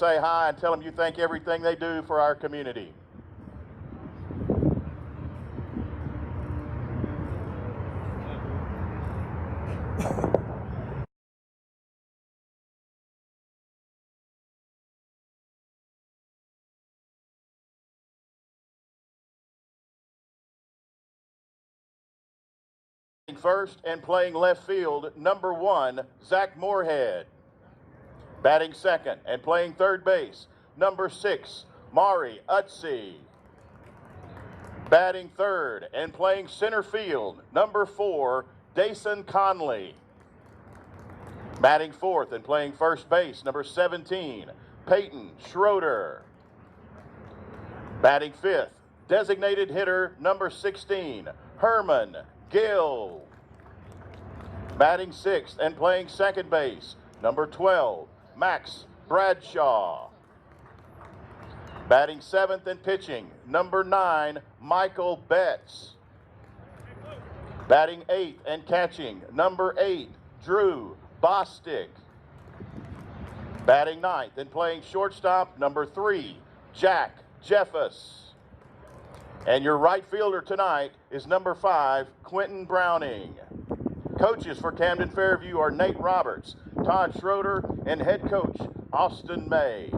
say hi and tell them you thank everything they do for our community. First and playing left field, number 1, Zach Moorhead. Batting second and playing third base, number 6, Mari Utsi. Batting third and playing center field, number 4, Dason Conley. Batting fourth and playing first base, number 17, Peyton Schroeder. Batting fifth, designated hitter, number 16, Herman Gill. Batting sixth and playing second base, number 12, Max Bradshaw. Batting seventh and pitching, number 9, Michael Betts. Batting eighth and catching, number 8, Drew Bostic. Batting ninth and playing shortstop, number 3, Jack Jeffus. And your right fielder tonight is number 5, Quentin Browning. Coaches for Camden Fairview are Nate Roberts, Todd Schroeder, and head coach Austin May.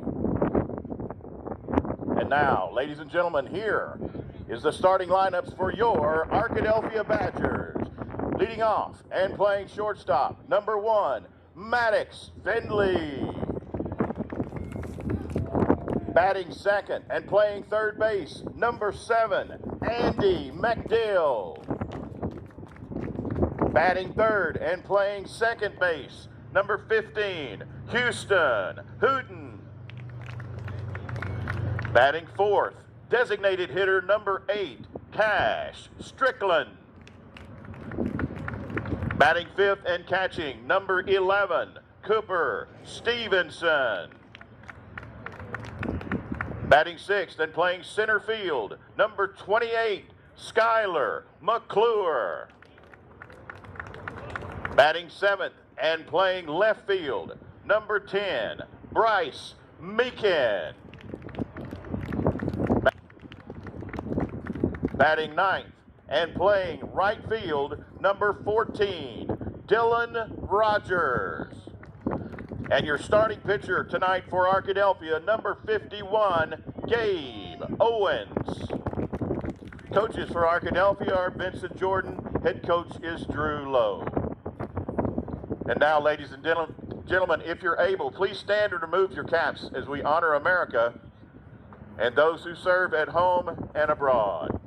And now, ladies and gentlemen, here is the starting lineups for your Arkadelphia Badgers. Leading off and playing shortstop, number 1, Maddox Findley. Batting second and playing third base, number 7, Andy McDill. Batting third and playing second base, number 15, Houston Hooten. Batting fourth, designated hitter, number 8, Cash Strickland. Batting fifth and catching, number 11, Cooper Stevenson. Batting sixth and playing center field, number 28, Skylar McClure. Batting seventh and playing left field, number 10, Bryce Meekin. Batting ninth and playing right field, number 14, Dylan Rogers. And your starting pitcher tonight for Arkadelphia, number 51, Gabe Owens. Coaches for Arkadelphia are Vincent Jordan. Head coach is Drew Lowe. And now, ladies and gentlemen, if you're able, please stand and remove your caps as we honor America and those who serve at home and abroad.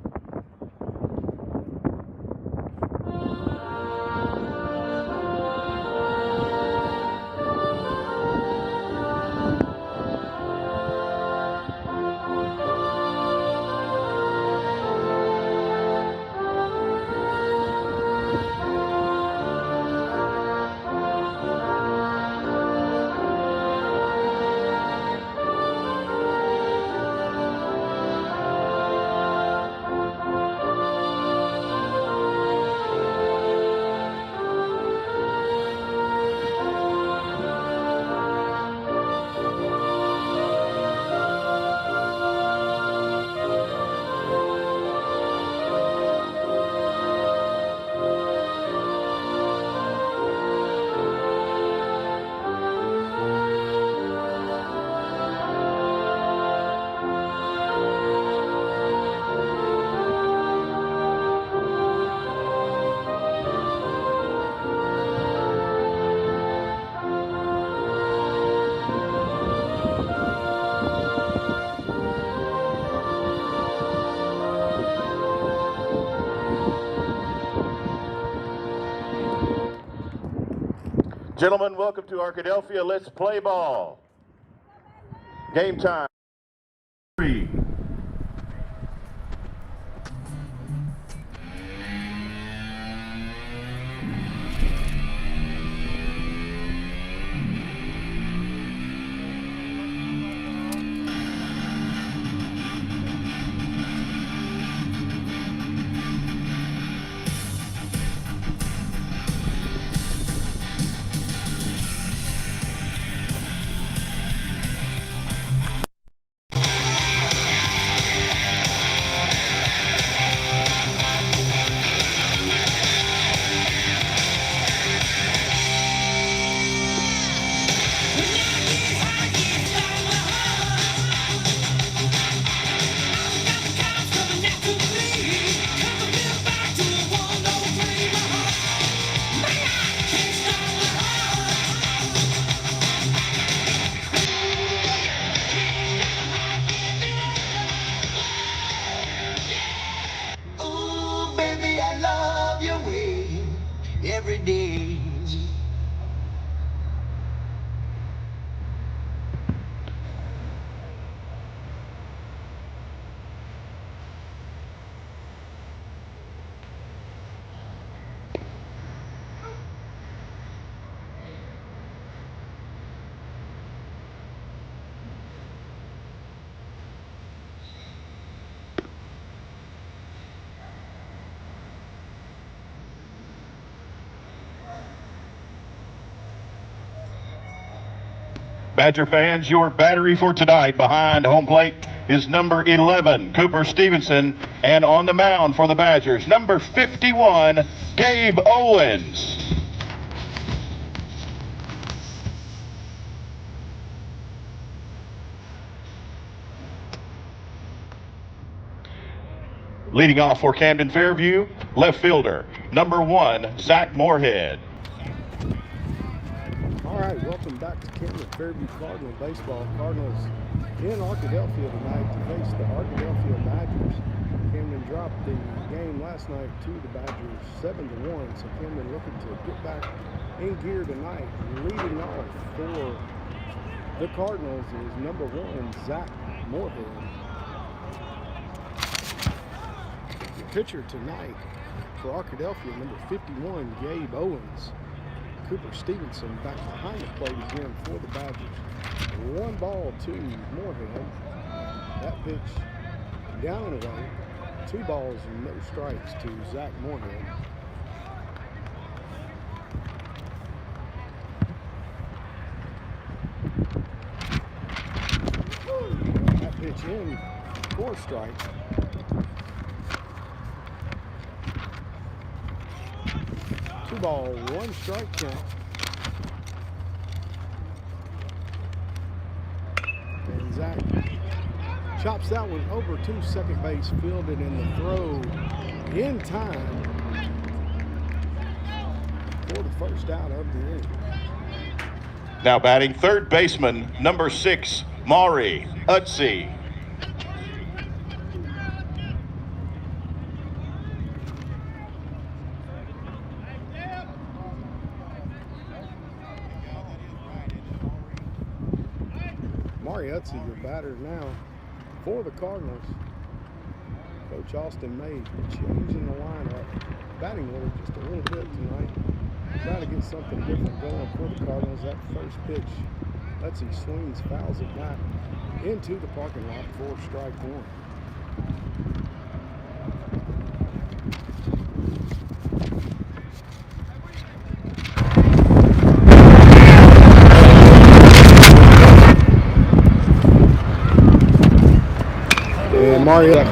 Gentlemen, welcome to Arkadelphia. Let's play ball. Game time. 3. Badger fans, your battery for tonight behind home plate is number 11, Cooper Stevenson, and on the mound for the Badgers, number 51, Gabe Owens. Leading off for Camden Fairview, left fielder, number 1, Zach Moorhead. All right, welcome back to Camden Fairview Cardinal baseball. Cardinals in Arkadelphia tonight to face the Arkadelphia Badgers. Camden dropped the game last night to the Badgers 7-1, so Camden looking to get back in gear tonight. Leading off for the Cardinals is number 1, Zach Moorhead. The pitcher tonight for Arkadelphia, number 51, Gabe Owens. Cooper Stevenson back behind the plate again for the Badgers. 1 ball to Moorhead. That pitch down and away. 2 balls and no strikes to Zach Moorhead. That pitch in for strikes. 2 ball, 1 strike count. And Zach chops that one over to second base, fielded in the throw in time for the first out of the inning. Now batting third baseman, number 6, Maury Utsey. Maury Utsey, your batter now for the Cardinals. Coach Austin May changing the lineup, batting order just a little bit tonight. Try to get something different going for the Cardinals. That first pitch, Utsey swings, fouls it back into the parking lot for strike 1. Mario.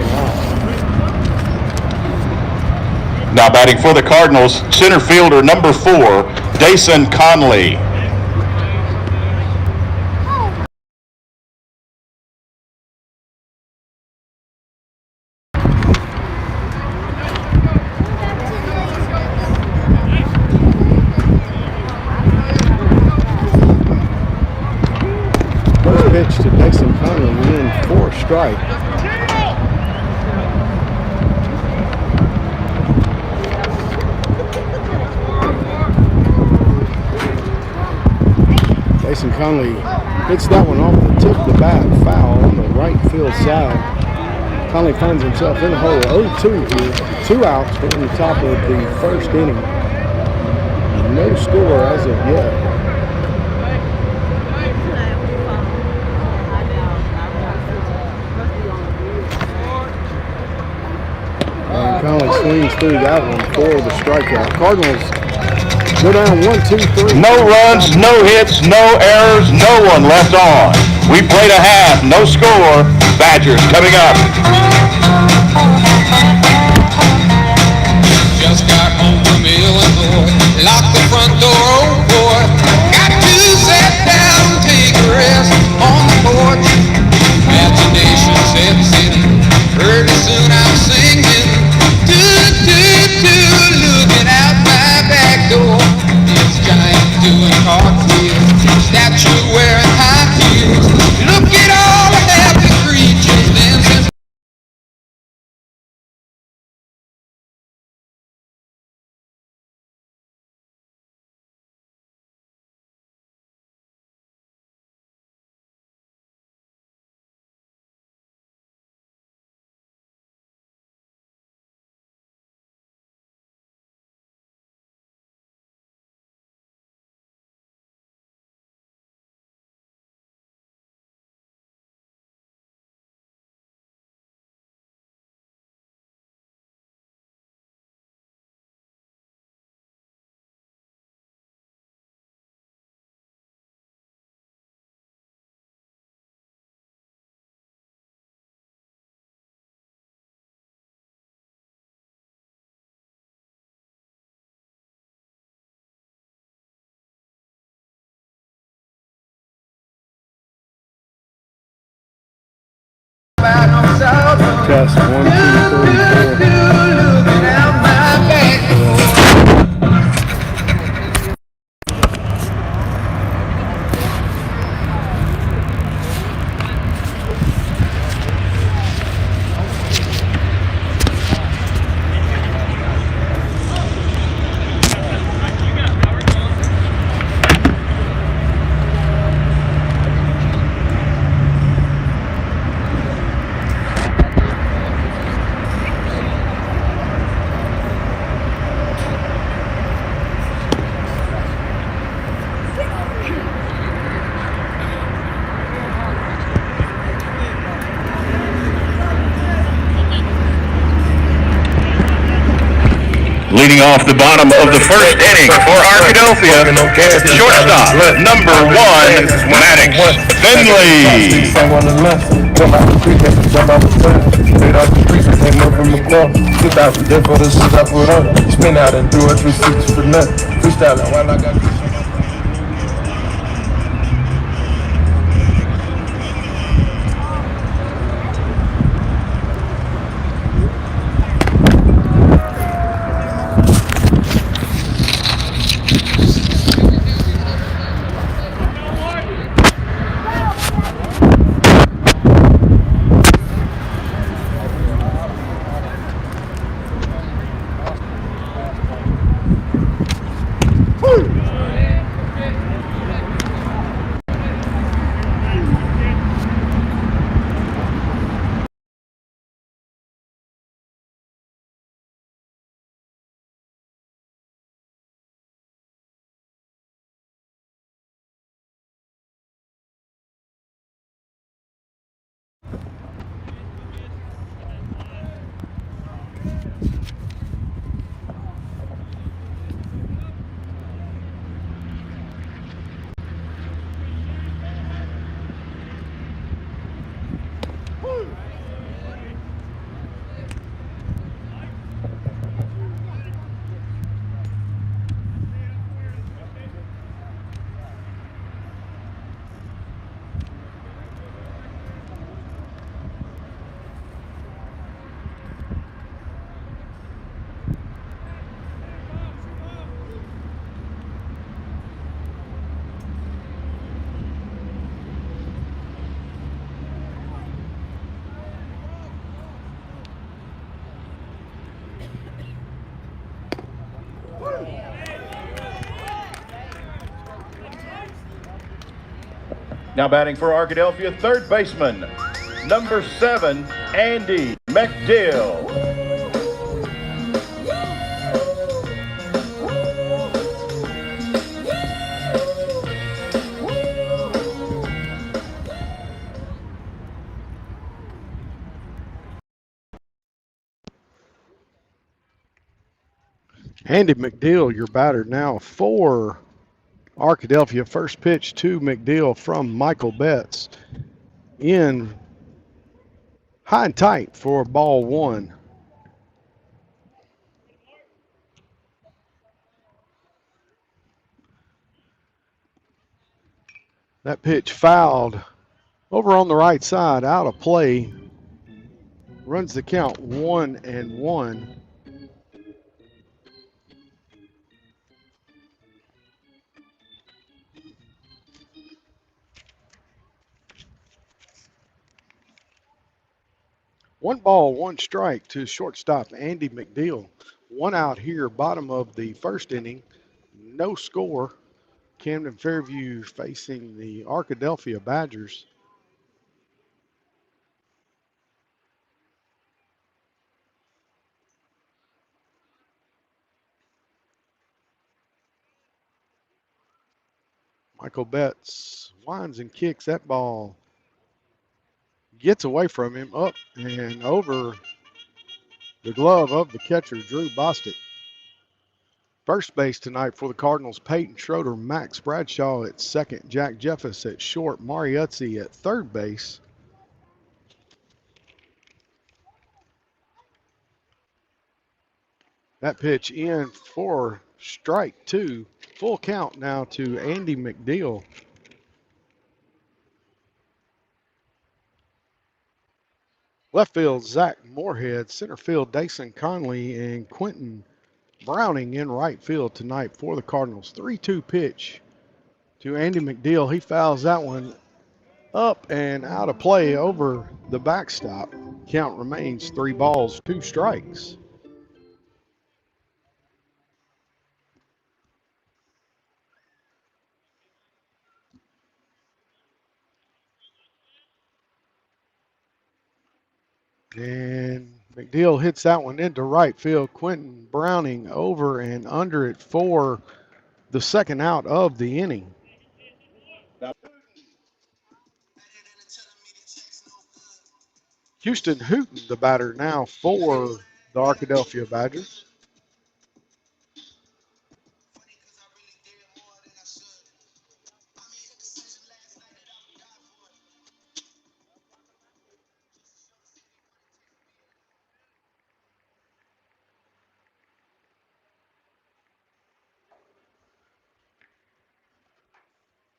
Now batting for the Cardinals, center fielder number 4, Dason Conley. First pitch to Dason Conley in for strike. Dason Conley hits that one off the tip of the bat, foul on the right field side. Conley finds himself in the hole, 0-2 here, 2 outs in the top of the first inning. No score as of yet. And Conley swings through that one for the strikeout. Cardinals go down 1-2-3. No runs, no hits, no errors, no one left on. We played a half, no score. Badgers coming up. Just got home from Illinois, locked the front door, oh boy. Got to sit down, take a rest on the porch. Imagination said sitting, pretty soon I'm singing. Looking out my back door. This giant doing cartwheels, statue wearing high heels. Look at all the happy creatures dancing. Test 1, 2, 3, 4. Leading off the bottom of the first inning for Arkadelphia, shortstop, number 1, Maddox Finley. Spin out and do a 360 for nothing. Freestyling while I got Now batting for Arkadelphia, third baseman, number 7, Andy McDill. Andy McDill, your batter now for Arkadelphia. First pitch to McDill from Michael Betts in high and tight for ball 1. That pitch fouled over on the right side, out of play. Runs the count 1-1. One ball, one strike to shortstop Andy McDill. One out here, bottom of the first inning. No score. Camden Fairview facing the Arkadelphia Badgers. Michael Betts winds and kicks that ball. Gets away from him, up and over the glove of the catcher, Drew Bostic. First base tonight for the Cardinals, Peyton Schroeder, Max Bradshaw at second, Jack Jeffus at short, Mariuzzi at third base. That pitch in for strike 2. Full count now to Andy McDill. Left field, Zach Moorhead. Center field, Dason Conley and Quentin Browning in right field tonight for the Cardinals. 3-2 pitch to Andy McDeal. He fouls that one up and out of play over the backstop. Count remains 3 balls, 2 strikes. And McDeal hits that one into right field. Quentin Browning over and under it for the second out of the inning. Houston Hooten, the batter now for the Arkadelphia Badgers.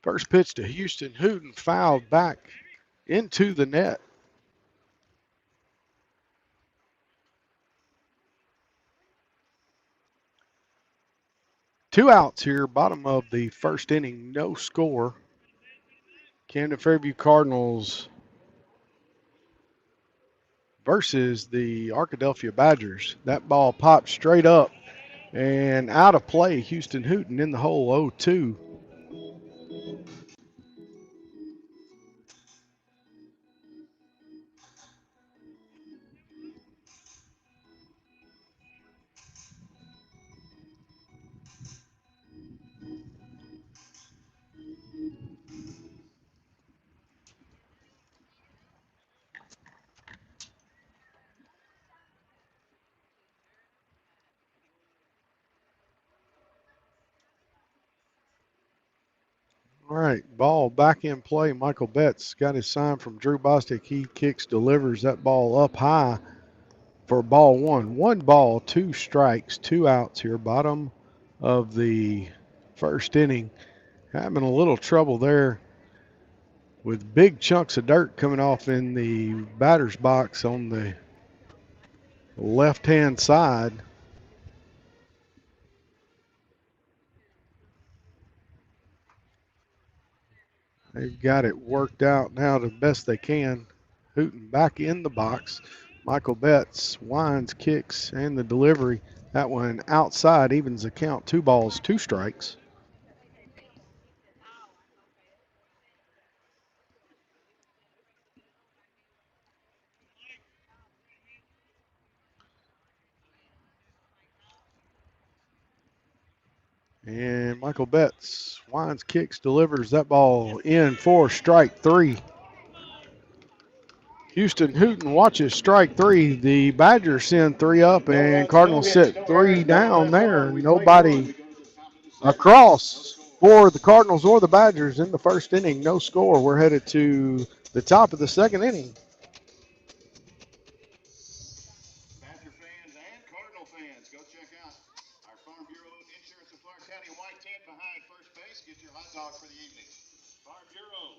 First pitch to Houston Hooten, fouled back into the net. Two outs here, bottom of the first inning, no score. Camden Fairview Cardinals versus the Arkadelphia Badgers. That ball popped straight up and out of play. Houston Hooten in the hole, 0-2. All right, ball back in play. Michael Betts got his sign from Drew Bostic. He kicks, delivers that ball up high for ball one. 1 ball, 2 strikes, 2 outs here, bottom of the first inning. Having a little trouble there with big chunks of dirt coming off in the batter's box on the left-hand side. They've got it worked out now the best they can. Hooten back in the box. Michael Betts winds, kicks, and the delivery. That one outside evens the count. 2 balls, 2 strikes. And Michael Betts winds, kicks, delivers that ball in for strike 3. Houston Hooten watches strike 3. The Badgers send 3 up, and Cardinals sit 3 down there. Nobody across for the Cardinals or the Badgers in the first inning. No score. We're headed to the top of the second inning. Badger fans and Cardinal fans, go check out our Farm Bureau Insurance of Clark County white tent behind first base. Get your hot dog for the evening. Farm Bureau,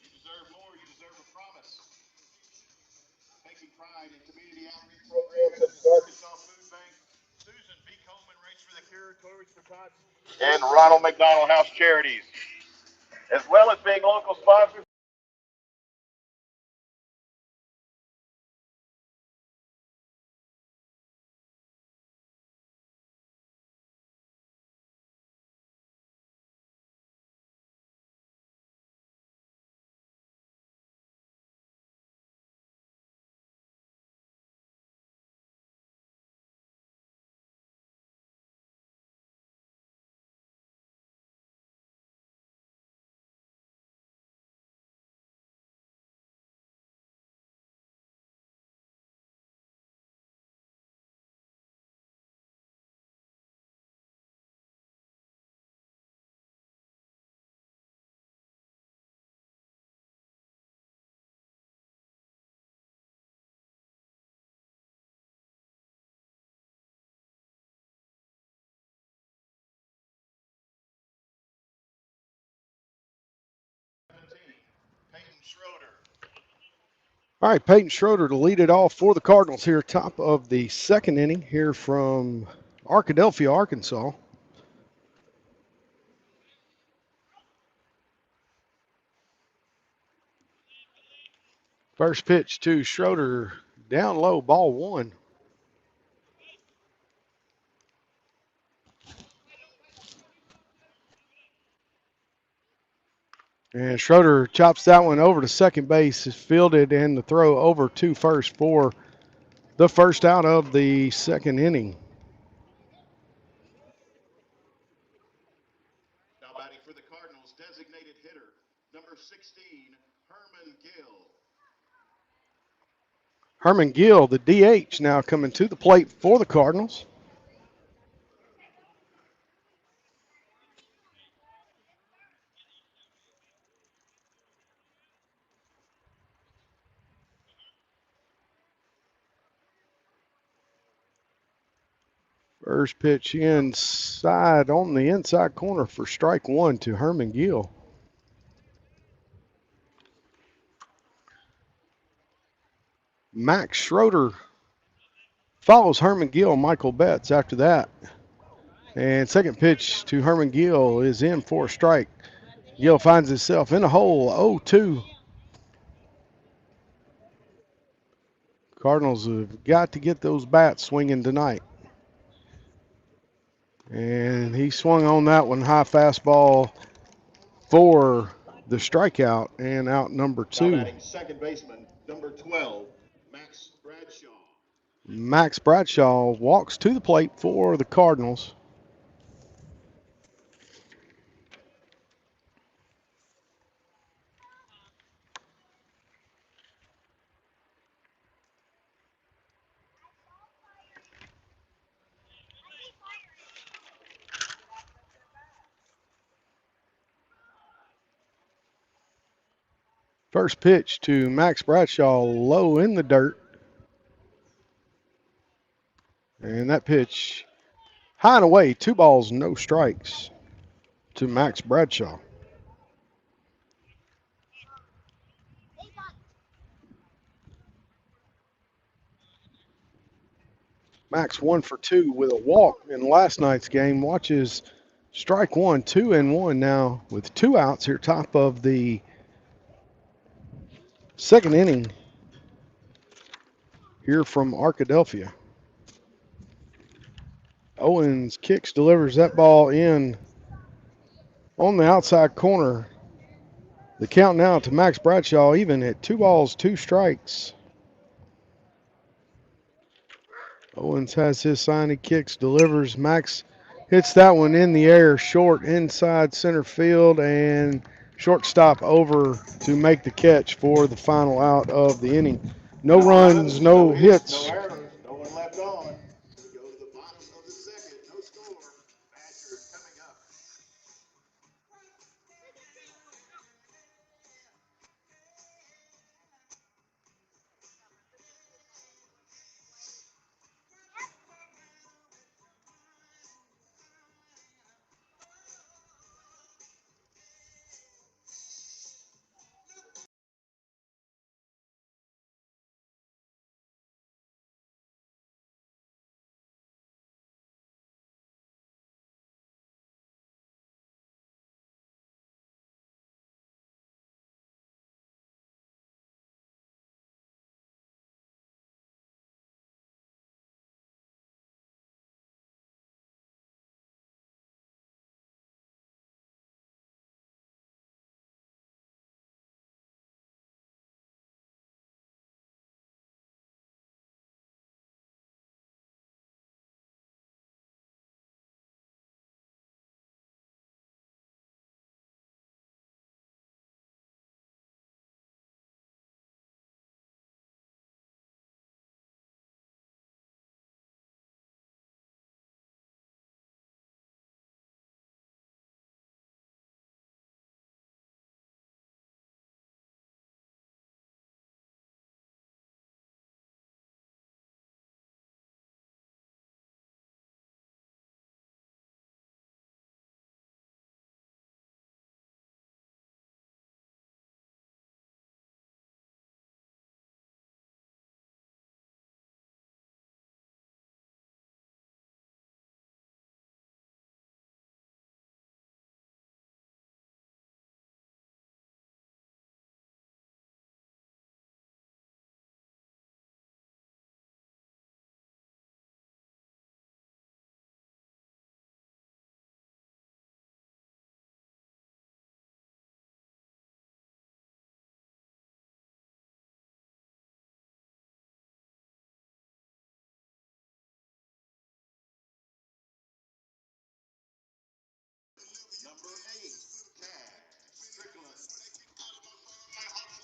you deserve more. You deserve a promise. Taking pride in community outreach programs such as Arkansas Food Bank, Susan B. Coleman Race for the Cure, Toys for Tots, and Ronald McDonald House Charities, as well as being local sponsors. All right, Peyton Schroeder to lead it off for the Cardinals here, top of the second inning here from Arkadelphia, Arkansas. First pitch to Schroeder, down low, ball one. And Schroeder chops that one over to second base, is fielded, and the throw over to first for the first out of the second inning. Now batting for the Cardinals, designated hitter, number 16, Herman Gill. Herman Gill, the DH, now coming to the plate for the Cardinals. First pitch inside on the inside corner for strike one to Herman Gill. Max Schroeder follows Herman Gill, Michael Betts after that. And second pitch to Herman Gill is in for a strike. Gill finds himself in a hole, 0-2. Cardinals have got to get those bats swinging tonight. And he swung on that one, high fastball for the strikeout, and out number two. Now batting second baseman, number 12, Max Bradshaw. Max Bradshaw walks to the plate for the Cardinals. First pitch to Max Bradshaw, low in the dirt. And that pitch high and away, 2 balls, no strikes to Max Bradshaw. Max 1 for 2 with a walk in last night's game. Watches strike one, 2-1 now with 2 outs here, top of the second inning here from Arkadelphia. Owens kicks, delivers that ball in on the outside corner. The count now to Max Bradshaw, even at 2 balls, 2 strikes. Owens has his sign, he kicks, delivers. Max hits that one in the air, short inside center field, and shortstop over to make the catch for the final out of the inning. No runs, no hits. No errors, no one left on.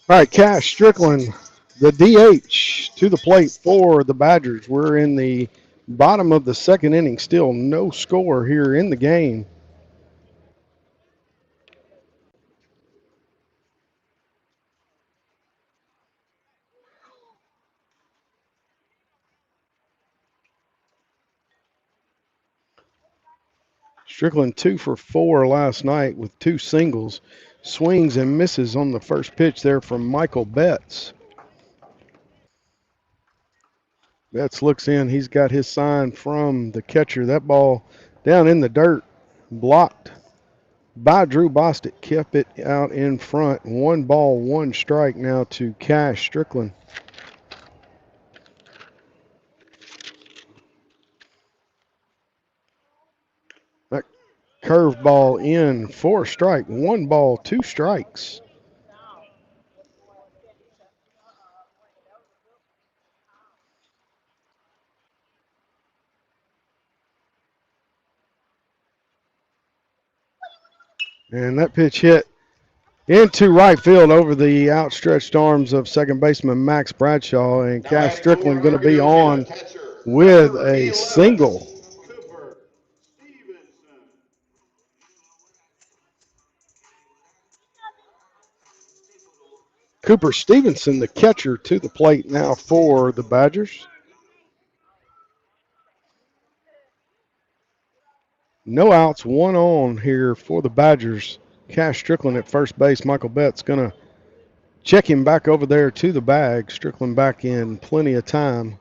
All right, Cash Strickland, the DH to the plate for the Badgers. We're in the bottom of the second inning. Still no score here in the game. Strickland 2 for 4 last night with 2 singles. Swings and misses on the first pitch there from Michael Betts. Betts looks in. He's got his sign from the catcher. That ball down in the dirt, blocked by Drew Bostic. Kept it out in front. 1 ball, 1 strike now to Cash Strickland. That curveball in for a strike. 1 ball, 2 strikes. And that pitch hit into right field over the outstretched arms of second baseman Max Bradshaw. And Cash Strickland going to be on with a single. Cooper Stevenson, the catcher, to the plate now for the Badgers. No outs, 1 on here for the Badgers. Cash Strickland at first base. Michael Betts going to check him back over there to the bag. Strickland back in plenty of time.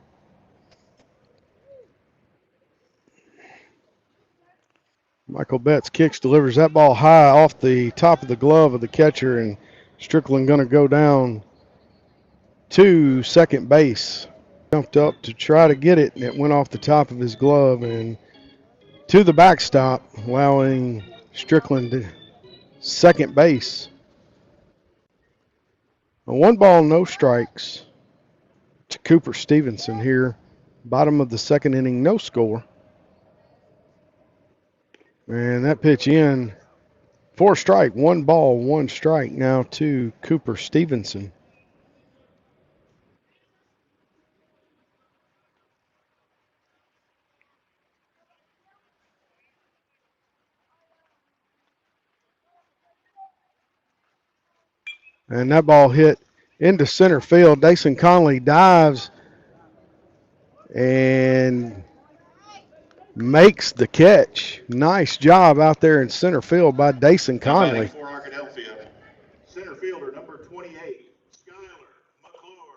Michael Betts kicks, delivers that ball high off the top of the glove of the catcher, and Strickland going to go down to second base. Jumped up to try to get it, and it went off the top of his glove and to the backstop, allowing Strickland to second base. A 1 ball, no strikes to Cooper Stevenson here. Bottom of the second inning, no score. And that pitch in for a strike. 1 ball, 1 strike now to Cooper Stevenson. And that ball hit into center field. Dason Conley dives and makes the catch. Nice job out there in center field by Dason Conley. For Arkadelphia, center fielder number 28, Skyler McClure.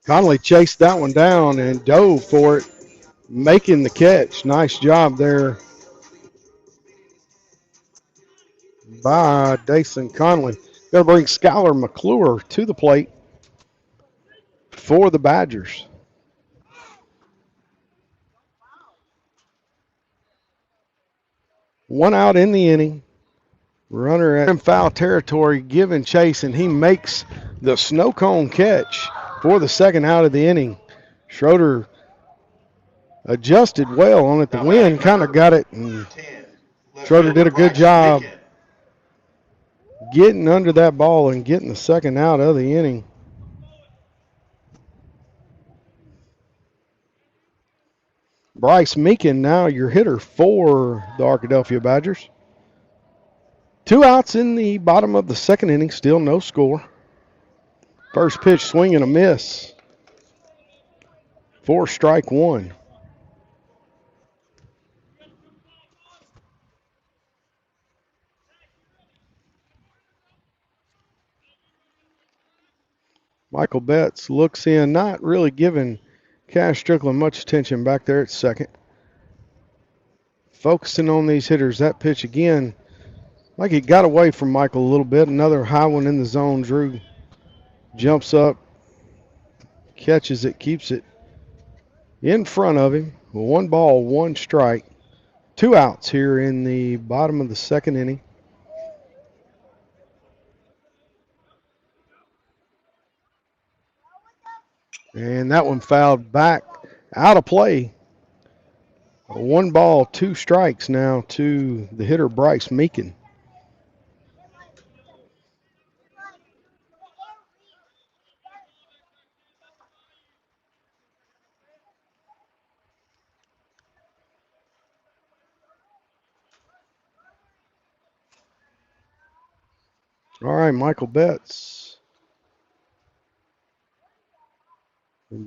Conley chased that one down and dove for it, making the catch. Nice job there by Dason Conley. Going to bring Skyler McClure to the plate for the Badgers. One out in the inning. Runner at foul territory, giving chase, and he makes the snow cone catch for the second out of the inning. Schroeder adjusted well on it. The wind kind of got it, and Schroeder did a good job getting under that ball and getting the second out of the inning. Bryce Meekin now your hitter for the Arkadelphia Badgers. 2 outs in the bottom of the second inning, still no score. First pitch, swing and a miss for strike 1. Michael Betts looks in, not really giving Cash Strickland much attention back there at second. Focusing on these hitters. That pitch again, like he got away from Michael a little bit. Another high one in the zone. Drew jumps up, catches it, keeps it in front of him. 1 ball, 1 strike. 2 outs here in the bottom of the second inning. And that one fouled back out of play. 1 ball, 2 strikes now to the hitter Bryce Meekin. All right, Michael Betts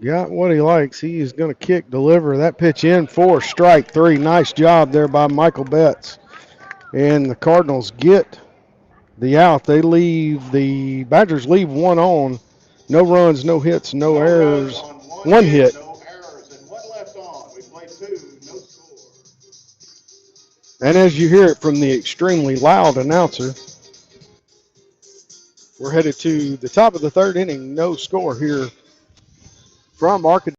got what he likes. He is going to kick, deliver that pitch in for strike three. Nice job there by Michael Betts. And the Cardinals get the out. The Badgers leave one on. No runs, no hits, no errors. One hit. No errors. And one left on. We play two, no score. And as you hear it from the extremely loud announcer, we're headed to the top of the third inning. No score here from Arkadelphia.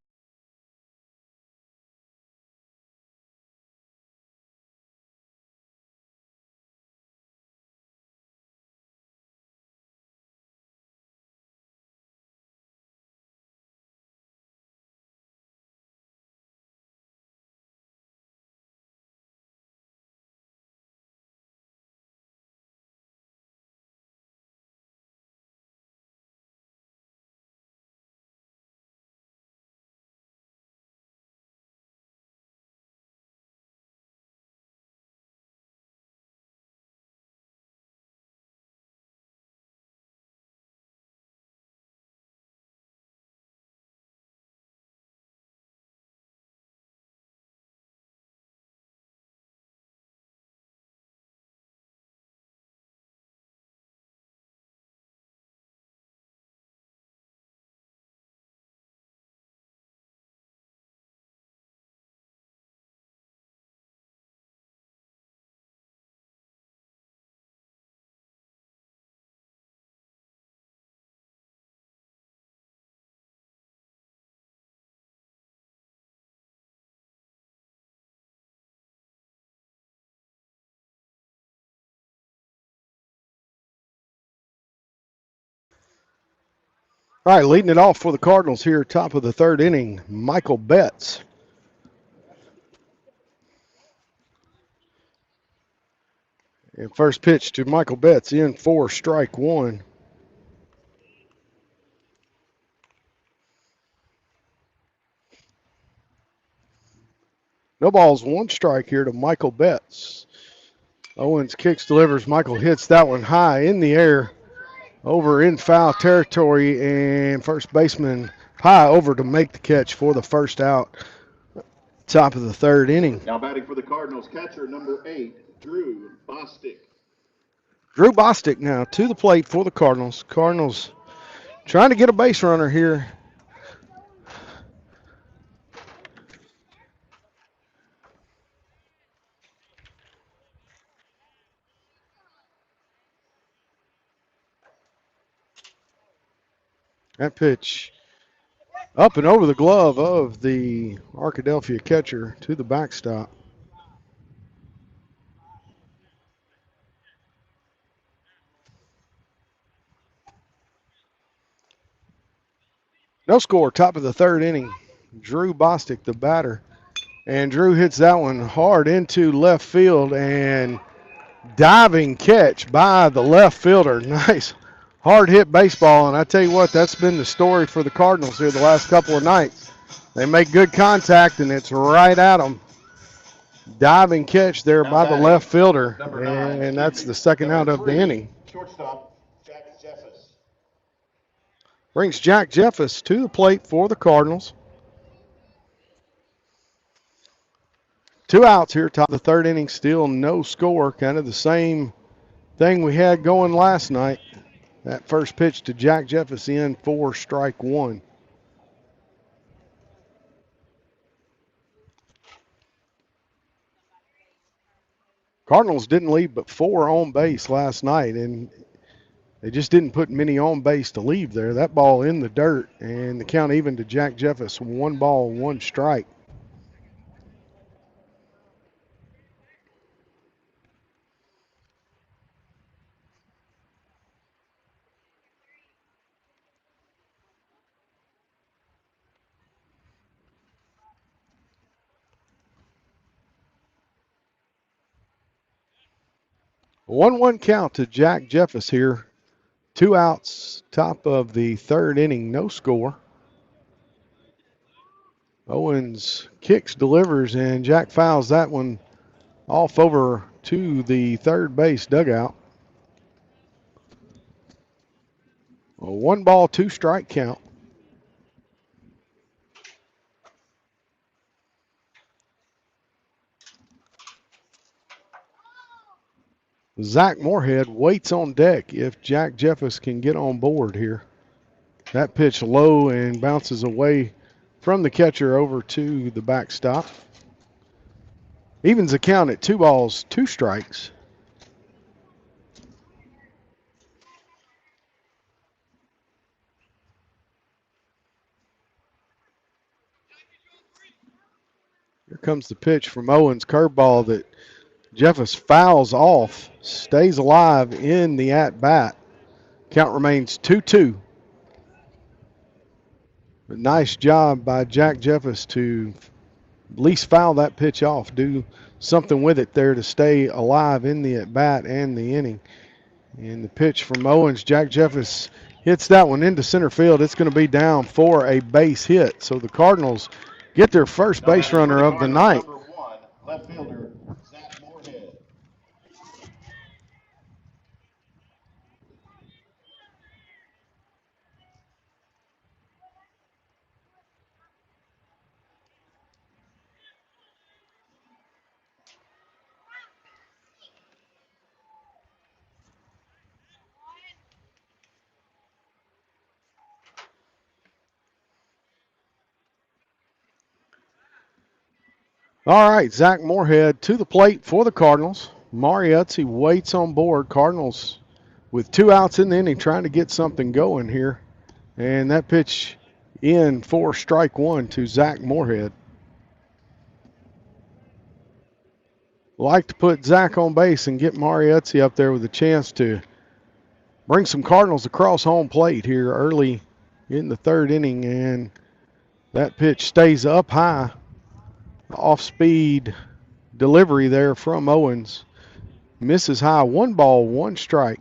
All right, leading it off for the Cardinals here, top of the third inning, Michael Betts. And first pitch to Michael Betts in for strike one. No balls, one strike here to Michael Betts. Owens kicks, delivers. Michael hits that one high in the air over in foul territory, and first baseman Pye over to make the catch for the first out. Top of the third inning. Now batting for the Cardinals, catcher number 8, Drew Bostic. Drew Bostic now to the plate for the Cardinals. Cardinals trying to get a base runner here. That pitch up and over the glove of the Arkadelphia catcher to the backstop. No score, top of the third inning. Drew Bostic, the batter. And Drew hits that one hard into left field, and diving catch by the left fielder. Nice hard hit baseball, and I tell you what, that's been the story for the Cardinals here the last couple of nights. They make good contact, and it's right at them. Diving catch there by the left fielder, and that's the second out of the inning. Shortstop, Jack Jeffers. Brings Jack Jeffers to the plate for the Cardinals. Two outs here, top of the third inning, still no score. Kind of the same thing we had going last night. That first pitch to Jack Jeffers in for strike one. Cardinals didn't leave but 4 on base last night, and they just didn't put many on base to leave there. That ball in the dirt, and the count even to Jack Jeffers. 1 ball, 1 strike. A 1-1 count to Jack Jeffers here. 2 outs, top of the third inning, no score. Owens kicks, delivers, and Jack fouls that one off over to the third base dugout. A 1-ball, 2-strike count. Zach Moorhead waits on deck if Jack Jeffers can get on board here. That pitch low and bounces away from the catcher over to the backstop. Evens the count at 2 balls, 2 strikes. Here comes the pitch from Owens, curveball that Jeffers fouls off, stays alive in the at-bat. Count remains 2-2. A nice job by Jack Jeffers to at least foul that pitch off, do something with it there to stay alive in the at-bat and the inning. And the pitch from Owens, Jack Jeffers hits that one into center field. It's going to be down for a base hit. So the Cardinals get their first base runner of the night. Number 1, left fielder, Zach Moorhead. All right, Zach Moorhead to the plate for the Cardinals. Mariuzzi waits on board. Cardinals with 2 outs in the inning trying to get something going here. And that pitch in for strike 1 to Zach Moorhead. Like to put Zach on base and get Mariuzzi up there with a chance to bring some Cardinals across home plate here early in the 3rd inning. And that pitch stays up high. Off-speed delivery there from Owens. Misses high. 1 ball, 1 strike.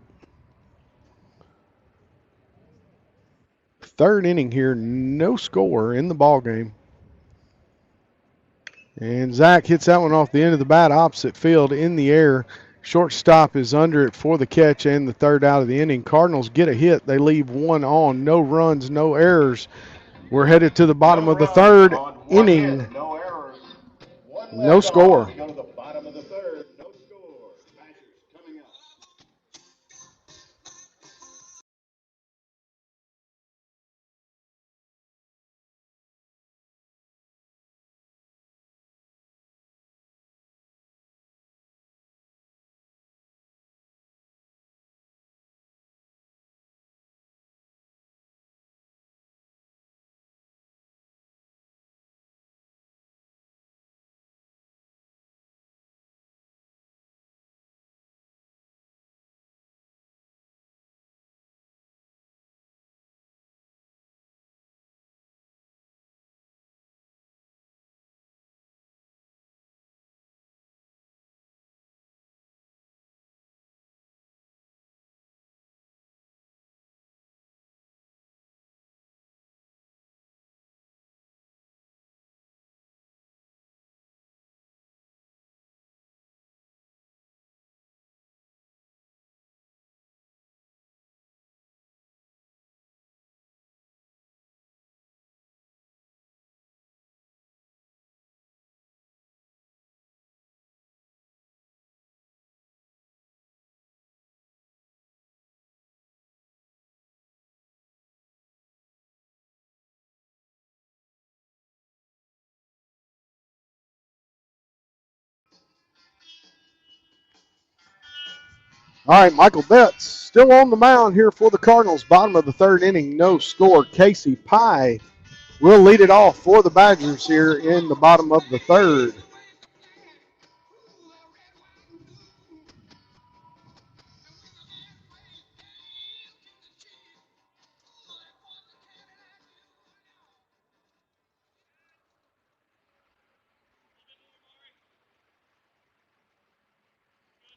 3rd inning here, no score in the ball game. And Zach hits that one off the end of the bat, opposite field in the air. Shortstop is under it for the catch and the 3rd out of the inning. Cardinals get a hit. They leave 1 on. No runs, no errors. We're headed to the bottom of the 3rd inning. Hit, no errors. No score. To go to the bottom of the 3rd. No score. Badgers coming up. All right, Michael Betts still on the mound here for the Cardinals. Bottom of the 3rd inning, no score. Casey Pye will lead it off for the Badgers here in the bottom of the 3rd.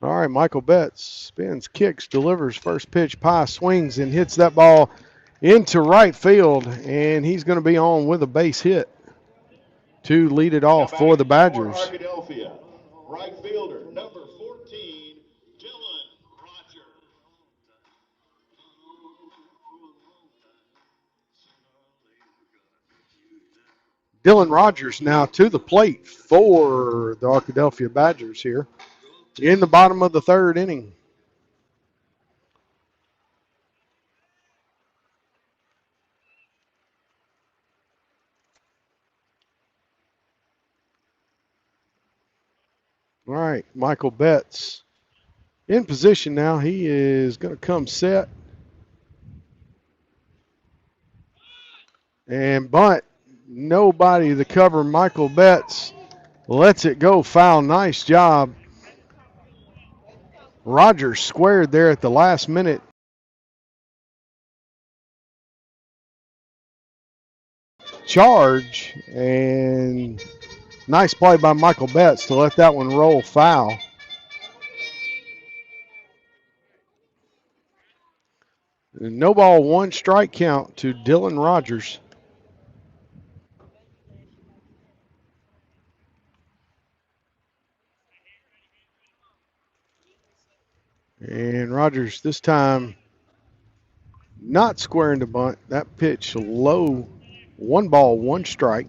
All right, Michael Betts spins, kicks, delivers first pitch. Pye swings and hits that ball into right field, and he's going to be on with a base hit to lead it off for the Badgers. Arkadelphia, right fielder, number 14, Dylan Rogers. Dylan Rogers now to the plate for the Arkadelphia Badgers here in the bottom of the third inning. All right, Michael Betts in position now. He is going to come set and bunt. Nobody to cover. Michael Betts lets it go foul. Nice job. Rogers squared there at the last minute. Charge, and nice play by Michael Betts to let that one roll foul. No ball, one strike count to Dylan Rogers. And Rogers this time not squaring the bunt. That pitch low, one ball, one strike.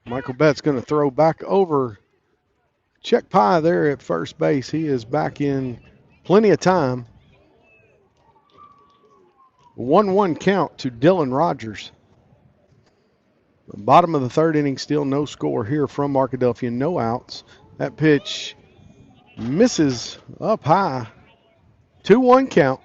Michael Betts going to throw back over. Check Pye there at first base. He is back in plenty of time. 1-1 count to Dylan Rogers. The bottom of the third inning, still no score here from Arkadelphia. No outs. That pitch misses up high. 2-1 count.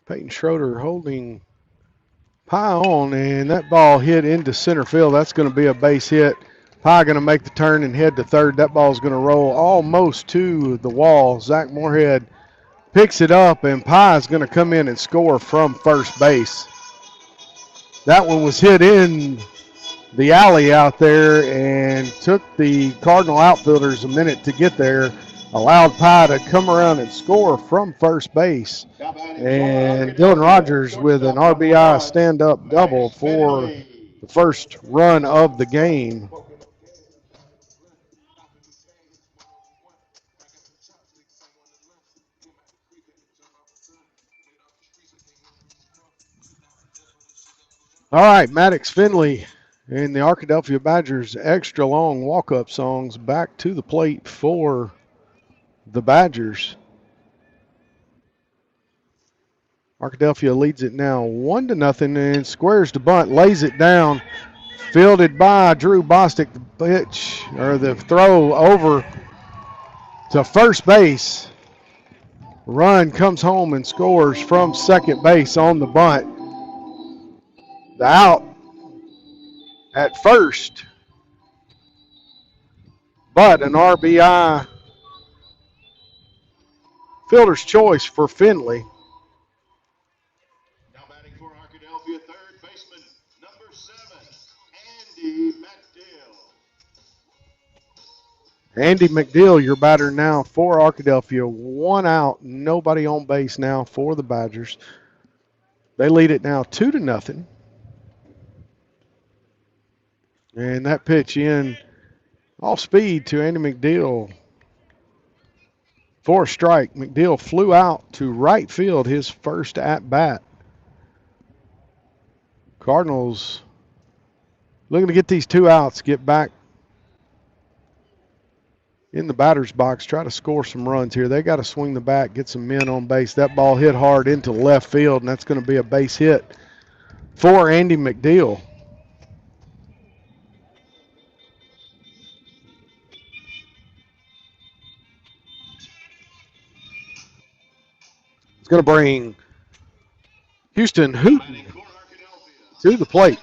Peyton Schroeder holding Pye on, and that ball hit into center field. That's going to be a base hit. Pye going to make the turn and head to third. That ball is going to roll almost to the wall. Zach Moorhead picks it up, and Pye is going to come in and score from first base. That one was hit in the alley out there and took the Cardinal outfielders a minute to get there. Allowed Pye to come around and score from first base. And Dylan Rogers with an RBI stand-up double for the first run of the game. All right, Maddox Finley and the Arkadelphia Badgers extra long walk-up songs back to the plate for the Badgers. Arkadelphia leads it now 1-0 and squares the bunt, lays it down. Fielded by Drew Bostic. The pitch or the throw over to first base. Run comes home and scores from second base on the bunt. The out at first, but an RBI. Fielder's choice for Finley. Now batting for Arkadelphia, third baseman, number 7, Andy McDill. Andy McDill, your batter now for Arkadelphia. 1 out, nobody on base now for the Badgers. They lead it now 2-0. And that pitch in off speed to Andy McDill. For a strike, McDill flew out to right field his first at-bat. Cardinals looking to get these 2 outs, get back in the batter's box, try to score some runs here. They got to swing the bat, get some men on base. That ball hit hard into left field, and that's going to be a base hit for Andy McDill. It's going to bring Houston Hooten to the plate.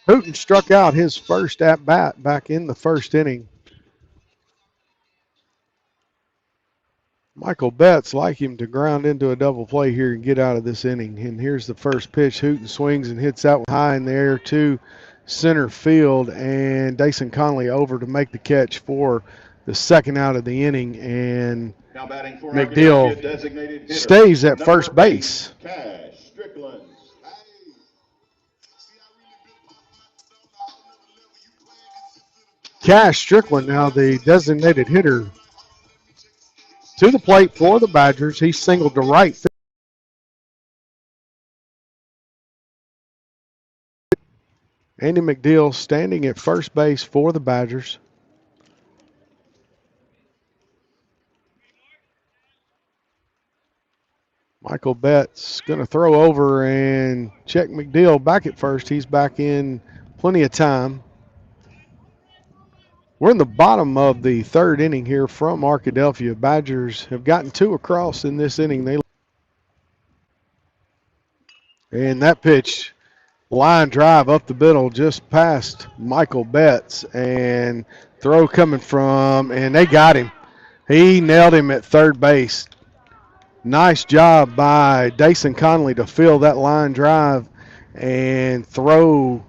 Hooten struck out his first at-bat back in the first inning. Michael Betts like him to ground into a double play here and get out of this inning. And here's the first pitch. Hooten swings and hits that one high in the air to center field. And Dason Conley over to make the catch for the second out of the inning. And McDill stays at first base. Cash Strickland, now the designated hitter to the plate for the Badgers. He singled to right. Andy McDill standing at first base for the Badgers. Michael Betts going to throw over and check McDill back at first. He's back in plenty of time. We're in the bottom of the third inning here from Arkadelphia. Badgers have gotten 2 across in this inning. And that pitch, line drive up the middle just past Michael Betts. And throw coming from, and they got him. He nailed him at third base. Nice job by Dason Conley to fill that line drive and throw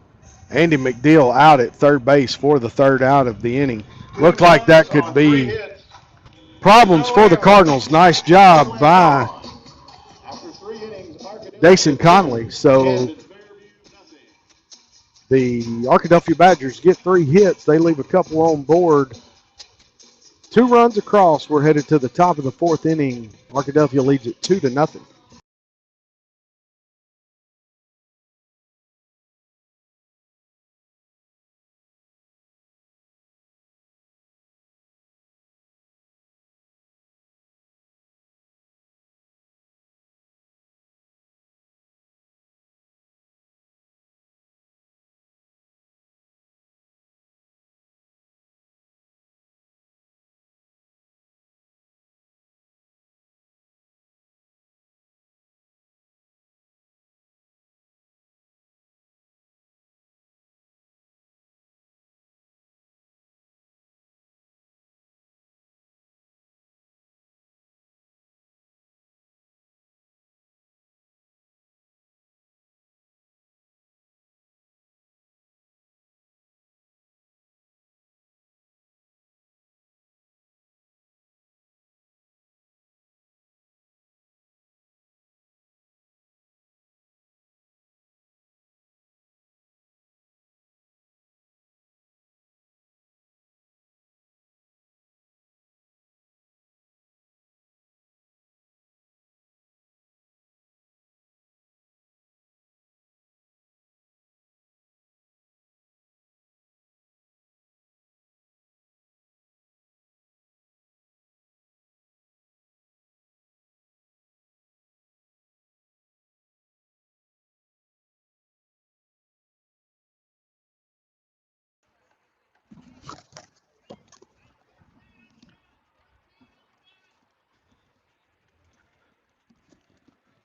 Andy McDill out at third base for the third out of the inning. Looked like that could be problems for the Cardinals. Nice job by Dason Conley. So the Arkadelphia Badgers get 3 hits. They leave a couple on board. 2 runs across. We're headed to the top of the 4th inning. Arkadelphia leads it 2-0.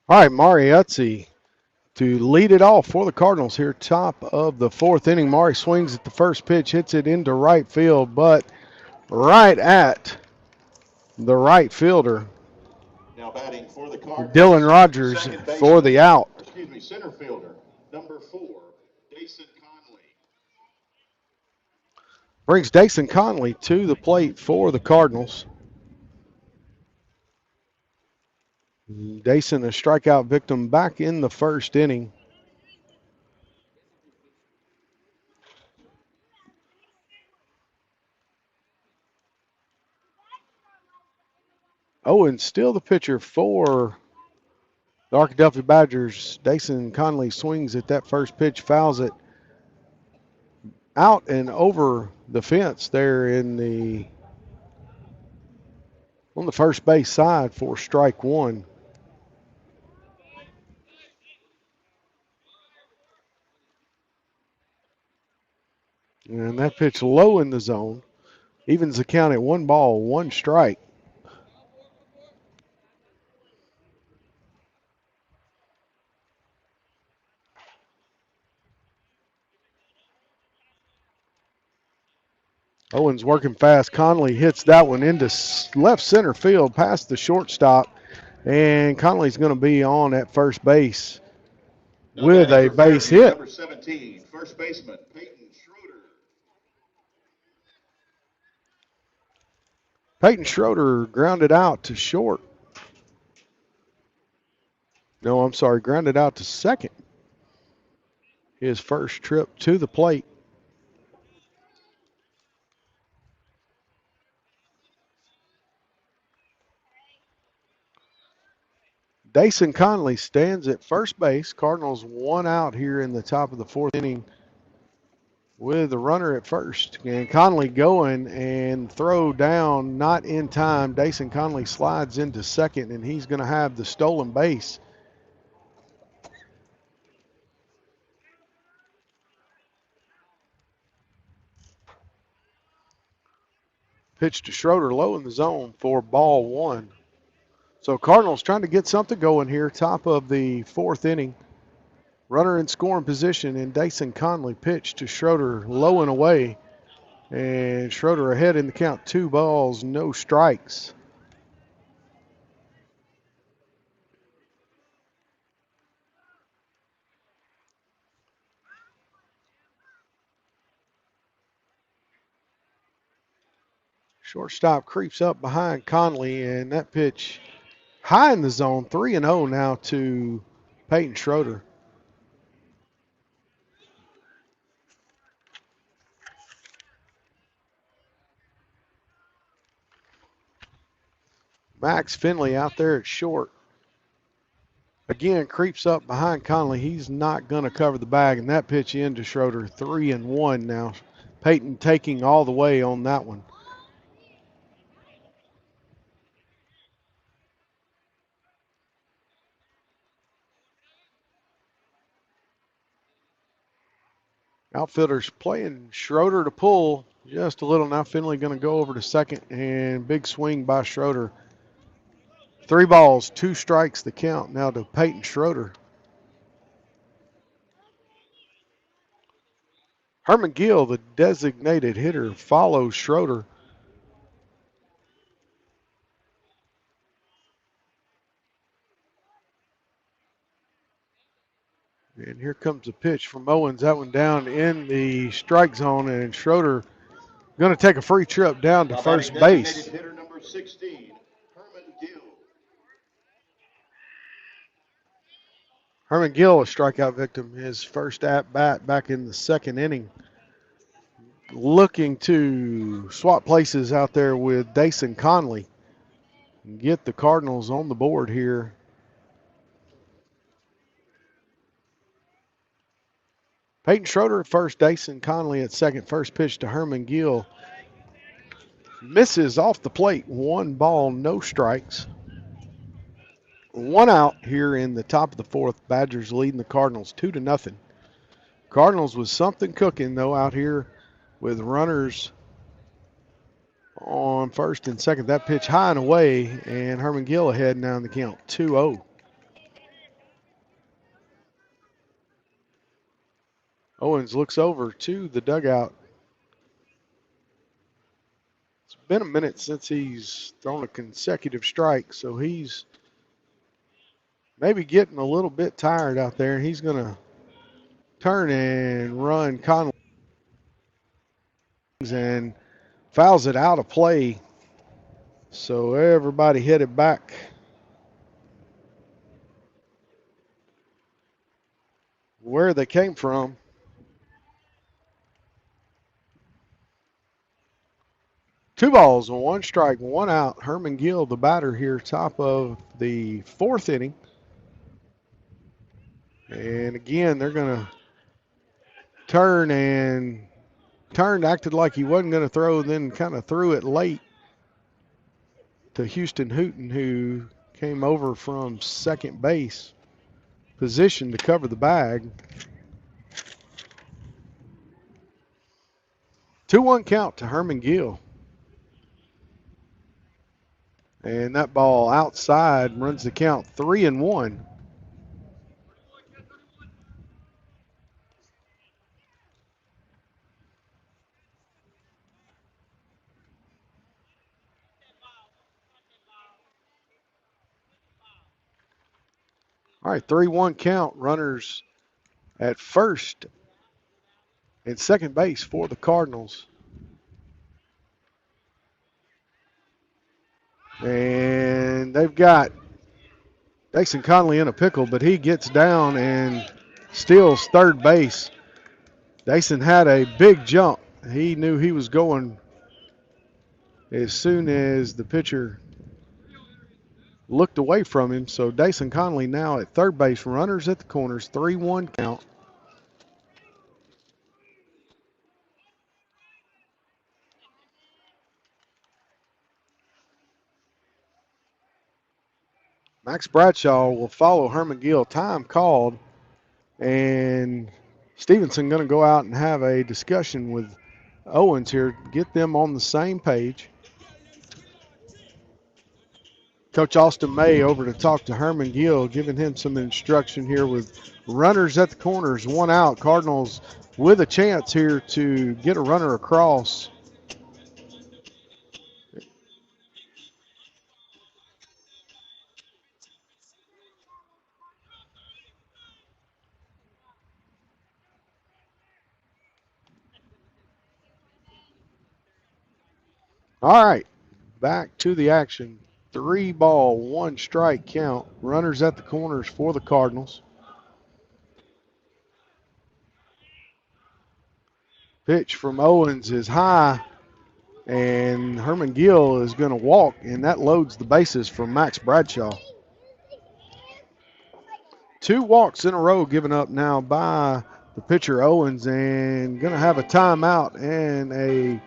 All right, Mariuzzi to lead it off for the Cardinals here, top of the 4th inning. Mari swings at the first pitch, hits it into right field, but right at the right fielder. Now batting for the Cardinals, Dylan Rogers for the out. Center fielder, number 4, Dason Conley. Brings Dason Conley to the plate for the Cardinals. Dason, a strikeout victim back in the 1st inning. Oh, and still the pitcher for the Arkadelphia Badgers. Dason Conley swings at that first pitch, fouls it out and over the fence there on the first base side for strike 1. And that pitch low in the zone. Evens the count at 1 ball, 1 strike. Owens working fast. Conley hits that one into left center field past the shortstop. And Conley's going to be on at first base with a base hit. Number 17, first baseman, Peyton Schroeder. Peyton Schroeder grounded out to short. No, I'm sorry, grounded out to second. His first trip to the plate. Dason Conley stands at first base. Cardinals 1 out here in the top of the 4th inning with a runner at first. And Conley going and throw down, not in time. Dason Conley slides into second, and he's going to have the stolen base. Pitch to Schroeder low in the zone for ball 1. So Cardinals trying to get something going here, top of the 4th inning. Runner in scoring position, and Dason Conley pitched to Schroeder low and away. And Schroeder ahead in the count, 2 balls, no strikes. Shortstop creeps up behind Conley, and that pitch high in the zone, 3-0 now to Peyton Schroeder. Max Finley out there at short. Again, creeps up behind Conley. He's not going to cover the bag, and that pitch into Schroeder, 3-1 now. Peyton taking all the way on that one. Outfielders playing Schroeder to pull just a little. Now Finley going to go over to second, and big swing by Schroeder. 3 balls, 2 strikes the count now to Peyton Schroeder. Herman Gill, the designated hitter, follows Schroeder. And here comes a pitch from Owens. That one down in the strike zone, and Schroeder going to take a free trip down to first base. Hitter number 16, Herman Gill. Herman Gill, a strikeout victim, his first at-bat back in the 2nd inning. Looking to swap places out there with Dason Conley and get the Cardinals on the board here. Peyton Schroeder at first, Dason Conley at second. First pitch to Herman Gill. Misses off the plate. 1 ball, no strikes. 1 out here in the top of the 4th. Badgers leading the Cardinals 2-0. Cardinals with something cooking, though, out here with runners on first and second. That pitch high and away, and Herman Gill ahead now in the count, 2-0. Owens looks over to the dugout. It's been a minute since he's thrown a consecutive strike, so he's maybe getting a little bit tired out there. He's going to turn and run Conley and fouls it out of play. So everybody headed back where they came from. Two balls, 1 strike, 1 out. Herman Gill, the batter here, top of the 4th inning. And again, they're going to acted like he wasn't going to throw, then kind of threw it late to Houston Hooten, who came over from second base, positioned to cover the bag. 2-1 count to Herman Gill. And that ball outside runs the count 3-1. All right, 3-1 count. Runners at first and second base for the Cardinals. And they've got Jason Conley in a pickle, but he gets down and steals third base. Jason had a big jump. He knew he was going as soon as the pitcher looked away from him. So Jason Conley now at third base. Runners at the corners, 3-1 count. Max Bradshaw will follow Herman Gill. Time called. And Stevenson going to go out and have a discussion with Owens here, get them on the same page. Coach Austin May over to talk to Herman Gill, giving him some instruction here with runners at the corners, 1 out. Cardinals with a chance here to get a runner across. All right, back to the action. 3 ball, 1 strike count. Runners at the corners for the Cardinals. Pitch from Owens is high, and Herman Gill is going to walk, and that loads the bases for Max Bradshaw. 2 walks in a row given up now by the pitcher Owens, and going to have a timeout and a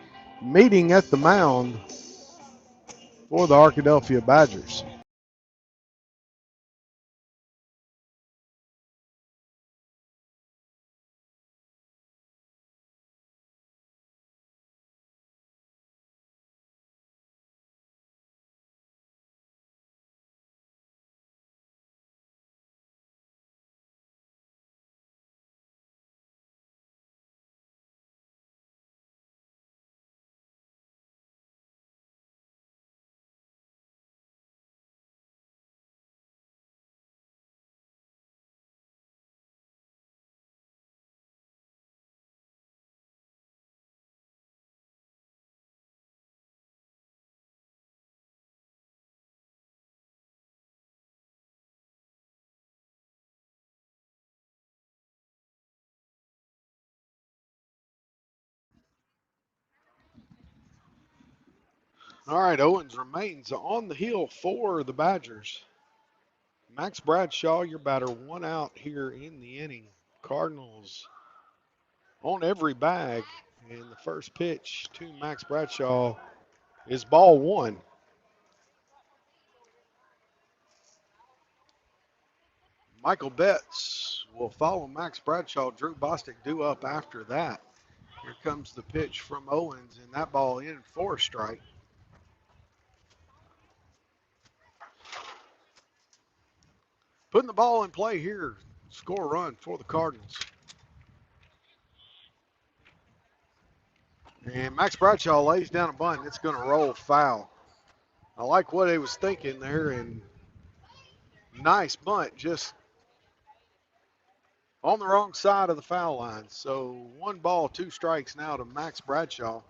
meeting at the mound for the Arkadelphia Badgers. All right, Owens remains on the hill for the Badgers. Max Bradshaw, your batter, 1 out here in the inning. Cardinals on every bag, and the first pitch to Max Bradshaw is ball 1. Michael Betts will follow Max Bradshaw. Drew Bostic due up after that. Here comes the pitch from Owens, and that ball in for a strike. Putting the ball in play here, score a run for the Cardinals. And Max Bradshaw lays down a bunt. It's going to roll foul. I like what he was thinking there, and nice bunt, just on the wrong side of the foul line. So 1 ball, 2 strikes now to Max Bradshaw.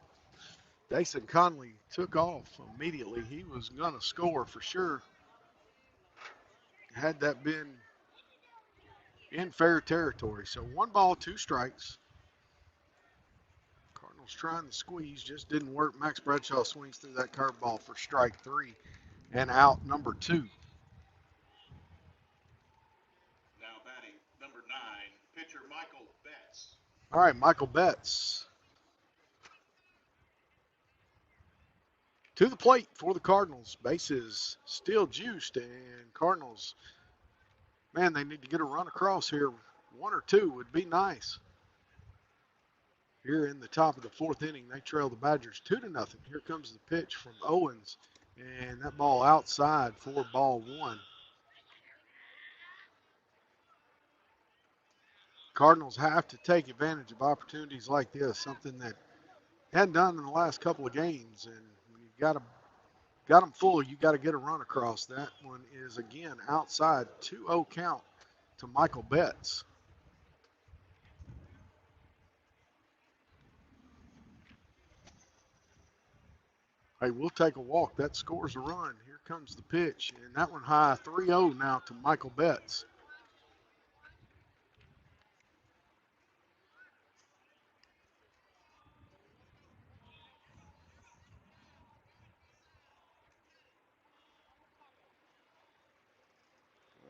Jason Conley took off immediately. He was going to score for sure. Had that been in fair territory. So 1 ball, 2 strikes. Cardinals trying to squeeze, just didn't work. Max Bradshaw swings through that curveball for strike 3 and out number 2. Now batting number 9, pitcher Michael Betts. All right, Michael Betts to the plate for the Cardinals. Bases still juiced, and Cardinals, man, they need to get a run across here. 1 or 2 would be nice. Here in the top of the 4th inning, they trail the Badgers 2-0. Here comes the pitch from Owens, and that ball outside for ball 1. Cardinals have to take advantage of opportunities like this, something that hadn't done in the last couple of games. And when you got them full, you got to get a run across. That one is again outside, 2-0 count to Michael Betts. Hey, we'll take a walk. That scores a run. Here comes the pitch, and that one high, 3-0 now to Michael Betts.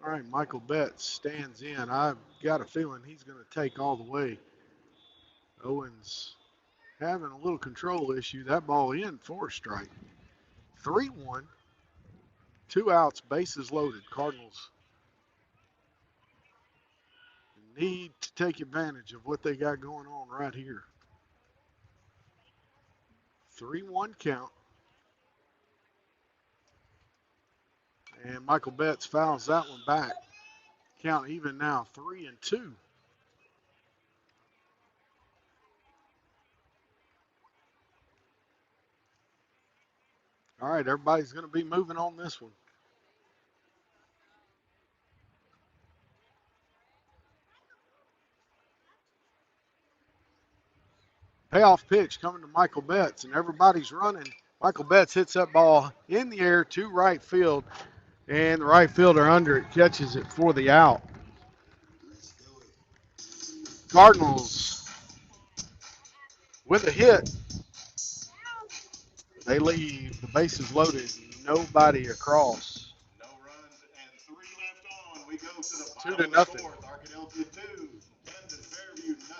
All right, Michael Betts stands in. I've got a feeling he's going to take all the way. Owens having a little control issue. That ball in for a strike. 3-1. 2 outs, bases loaded. Cardinals need to take advantage of what they got going on right here. 3-1 count. And Michael Betts fouls that one back. Count even now, 3-2. All right, everybody's going to be moving on this one. Payoff pitch coming to Michael Betts, and everybody's running. Michael Betts hits that ball in the air to right field, and the right fielder under it catches it for the out. Cardinals with a hit. They leave the bases loaded, nobody across. No runs and 3 left on. We go to the 2-0. fourth. Arkadelphia 2, Camden Fairview 0.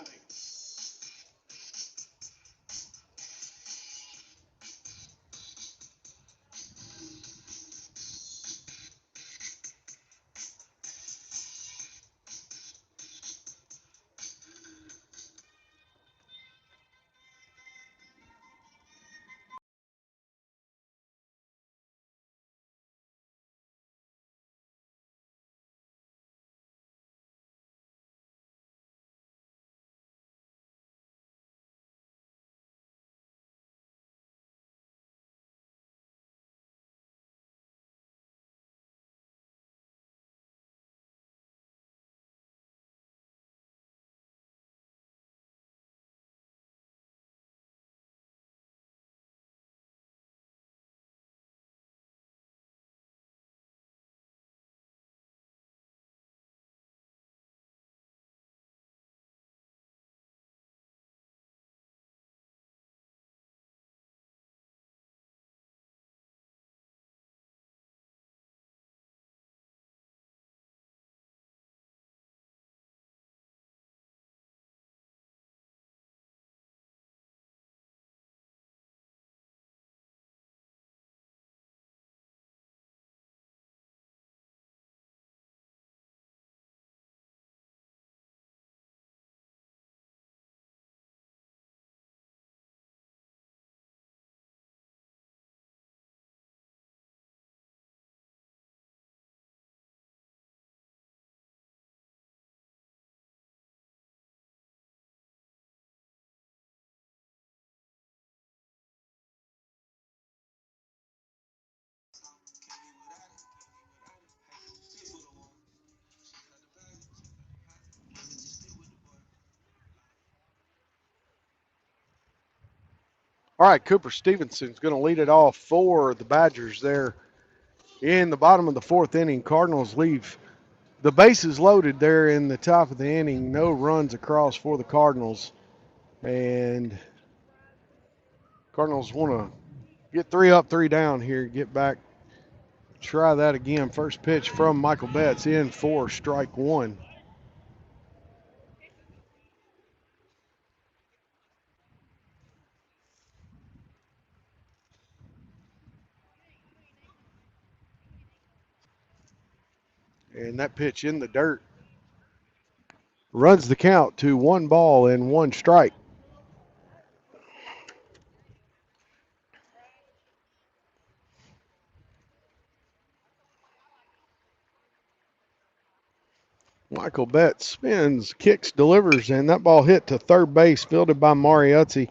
All right, Cooper Stevenson's going to lead it off for the Badgers there in the bottom of the 4th inning. Cardinals leave the bases loaded there in the top of the inning. No runs across for the Cardinals. And Cardinals want to get 3 up, 3 down here, get back, try that again. First pitch from Michael Betts in for strike 1. And that pitch in the dirt runs the count to 1 ball and 1 strike. Michael Betts spins, kicks, delivers, and that ball hit to third base, fielded by Mariuzzi.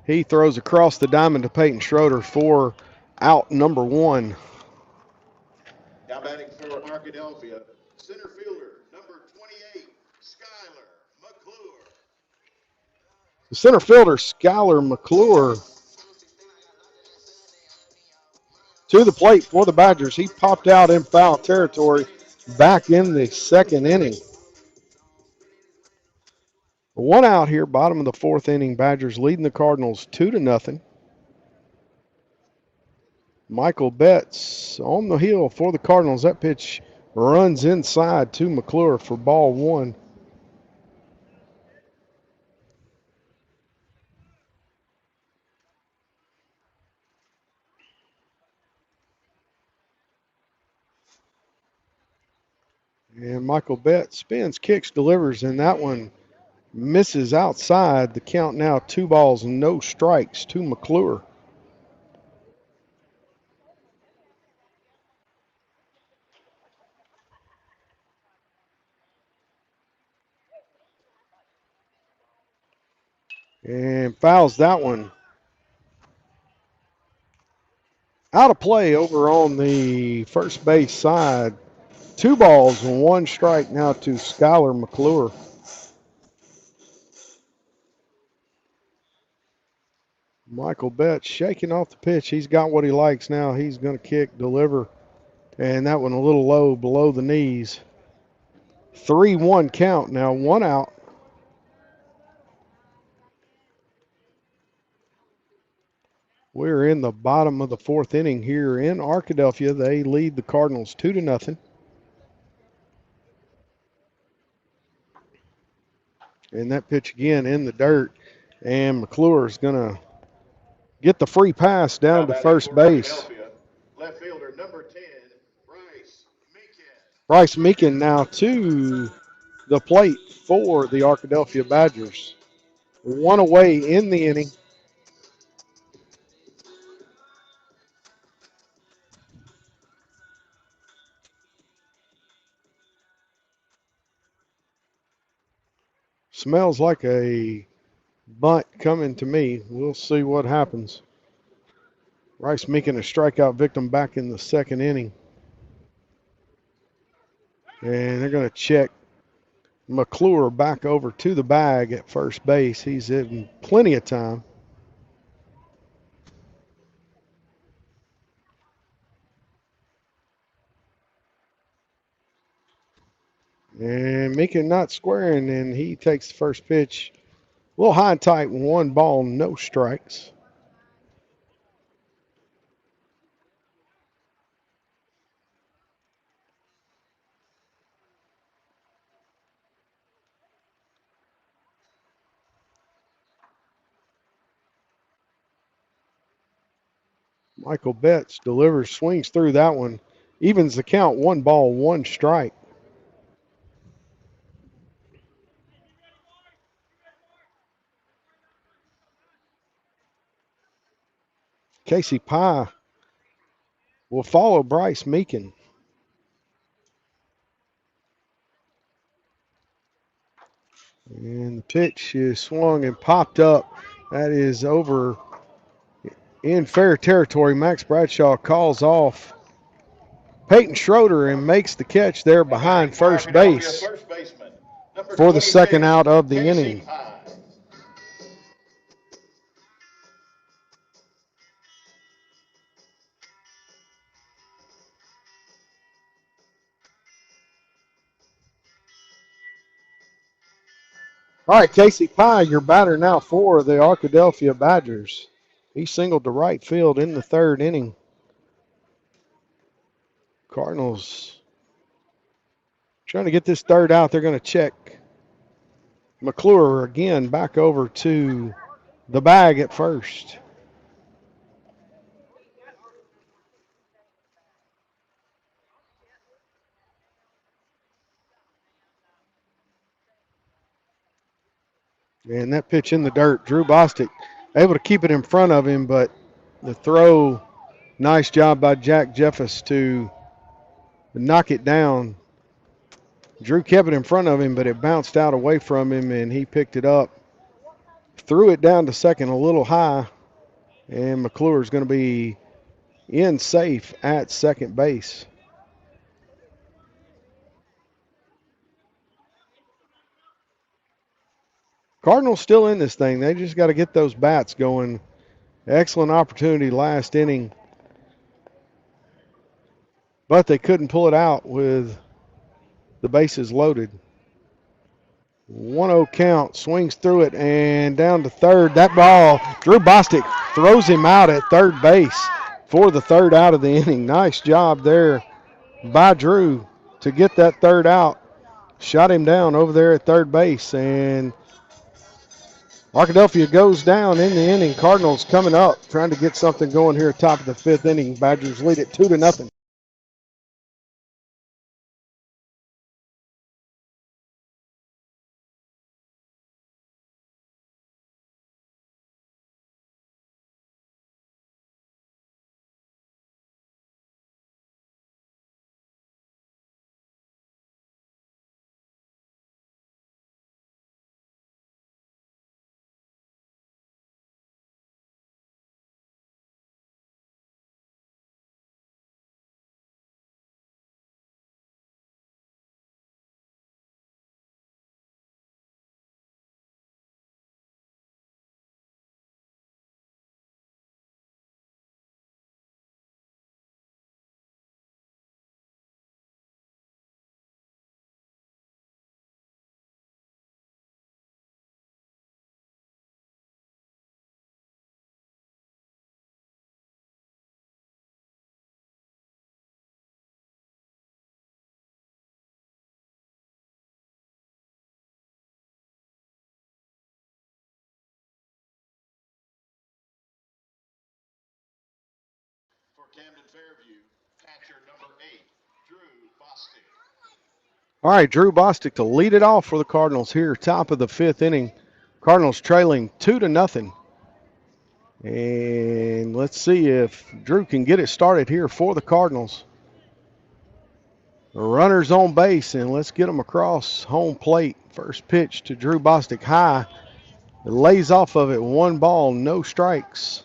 He throws across the diamond to Peyton Schroeder for out number 1. Now batting for Arkadelphia, center fielder, number center fielder, Skylar McClure, to the plate for the Badgers. He popped out in foul territory back in the second inning. One out here, bottom of the fourth inning. Badgers leading the Cardinals 2-0. Michael Betts on the hill for the Cardinals. That pitch runs inside to McClure for ball one. And Michael Betts spins, kicks, delivers, and that one misses outside. The count now 2 balls and no strikes to McClure. And fouls that one out of play over on the first base side. 2 balls and 1 strike now to Skylar McClure. Michael Betts shaking off the pitch. He's got what he likes now. He's going to kick, deliver, and that one a little low below the knees. 3-1 count now, 1 out. We're in the bottom of the fourth inning here in Arkadelphia. They lead the Cardinals 2-0. And that pitch again in the dirt. And McClure's going to get the free pass down to first base. Left fielder number 10, Bryce Meekin. Bryce Meekin now to the plate for the Arkadelphia Badgers. 1 away in the inning. Smells like a bunt coming to me. We'll see what happens. Bryce Meekin, a strikeout victim back in the second inning. And they're going to check McClure back over to the bag at first base. He's in plenty of time. And Meekin not squaring, and he takes the first pitch. A little high and tight, 1 ball, no strikes. Michael Betts delivers, swings through that one. Evens the count, 1 ball, 1 strike. Casey Pye will follow Bryce Meekin. And the pitch is swung and popped up. That is over in fair territory. Max Bradshaw calls off Peyton Schroeder and makes the catch there behind first base for the second out of the inning. All right, Casey Pye, your batter now for the Arkadelphia Badgers. He singled to right field in the third inning. Cardinals trying to get this third out. They're going to check McClure again back over to the bag at first. And that pitch in the dirt, Drew Bostic able to keep it in front of him, but the throw, nice job by Jack Jeffers to knock it down. Drew kept it in front of him, but it bounced out away from him, and he picked it up. Threw it down to second a little high, and McClure is going to be in safe at second base. Cardinals still in this thing. They just got to get those bats going. Excellent opportunity last inning, but they couldn't pull it out with the bases loaded. 1-0 count, swings through it and down to third. That ball, Drew Bostic throws him out at third base for the third out of the inning. Nice job there by Drew to get that third out. Shot him down over there at third base, and Arkadelphia goes down in the inning. Cardinals coming up, trying to get something going here at top of the fifth inning. Badgers lead it 2-0. For Camden Fairview, catcher number 8, Drew Bostic. All right, Drew Bostic to lead it off for the Cardinals here, top of the fifth inning. Cardinals trailing 2-0. And let's see if Drew can get it started here for the Cardinals. The runners on base, and let's get them across home plate. First pitch to Drew Bostic, high. It lays off of it, 1 ball, no strikes.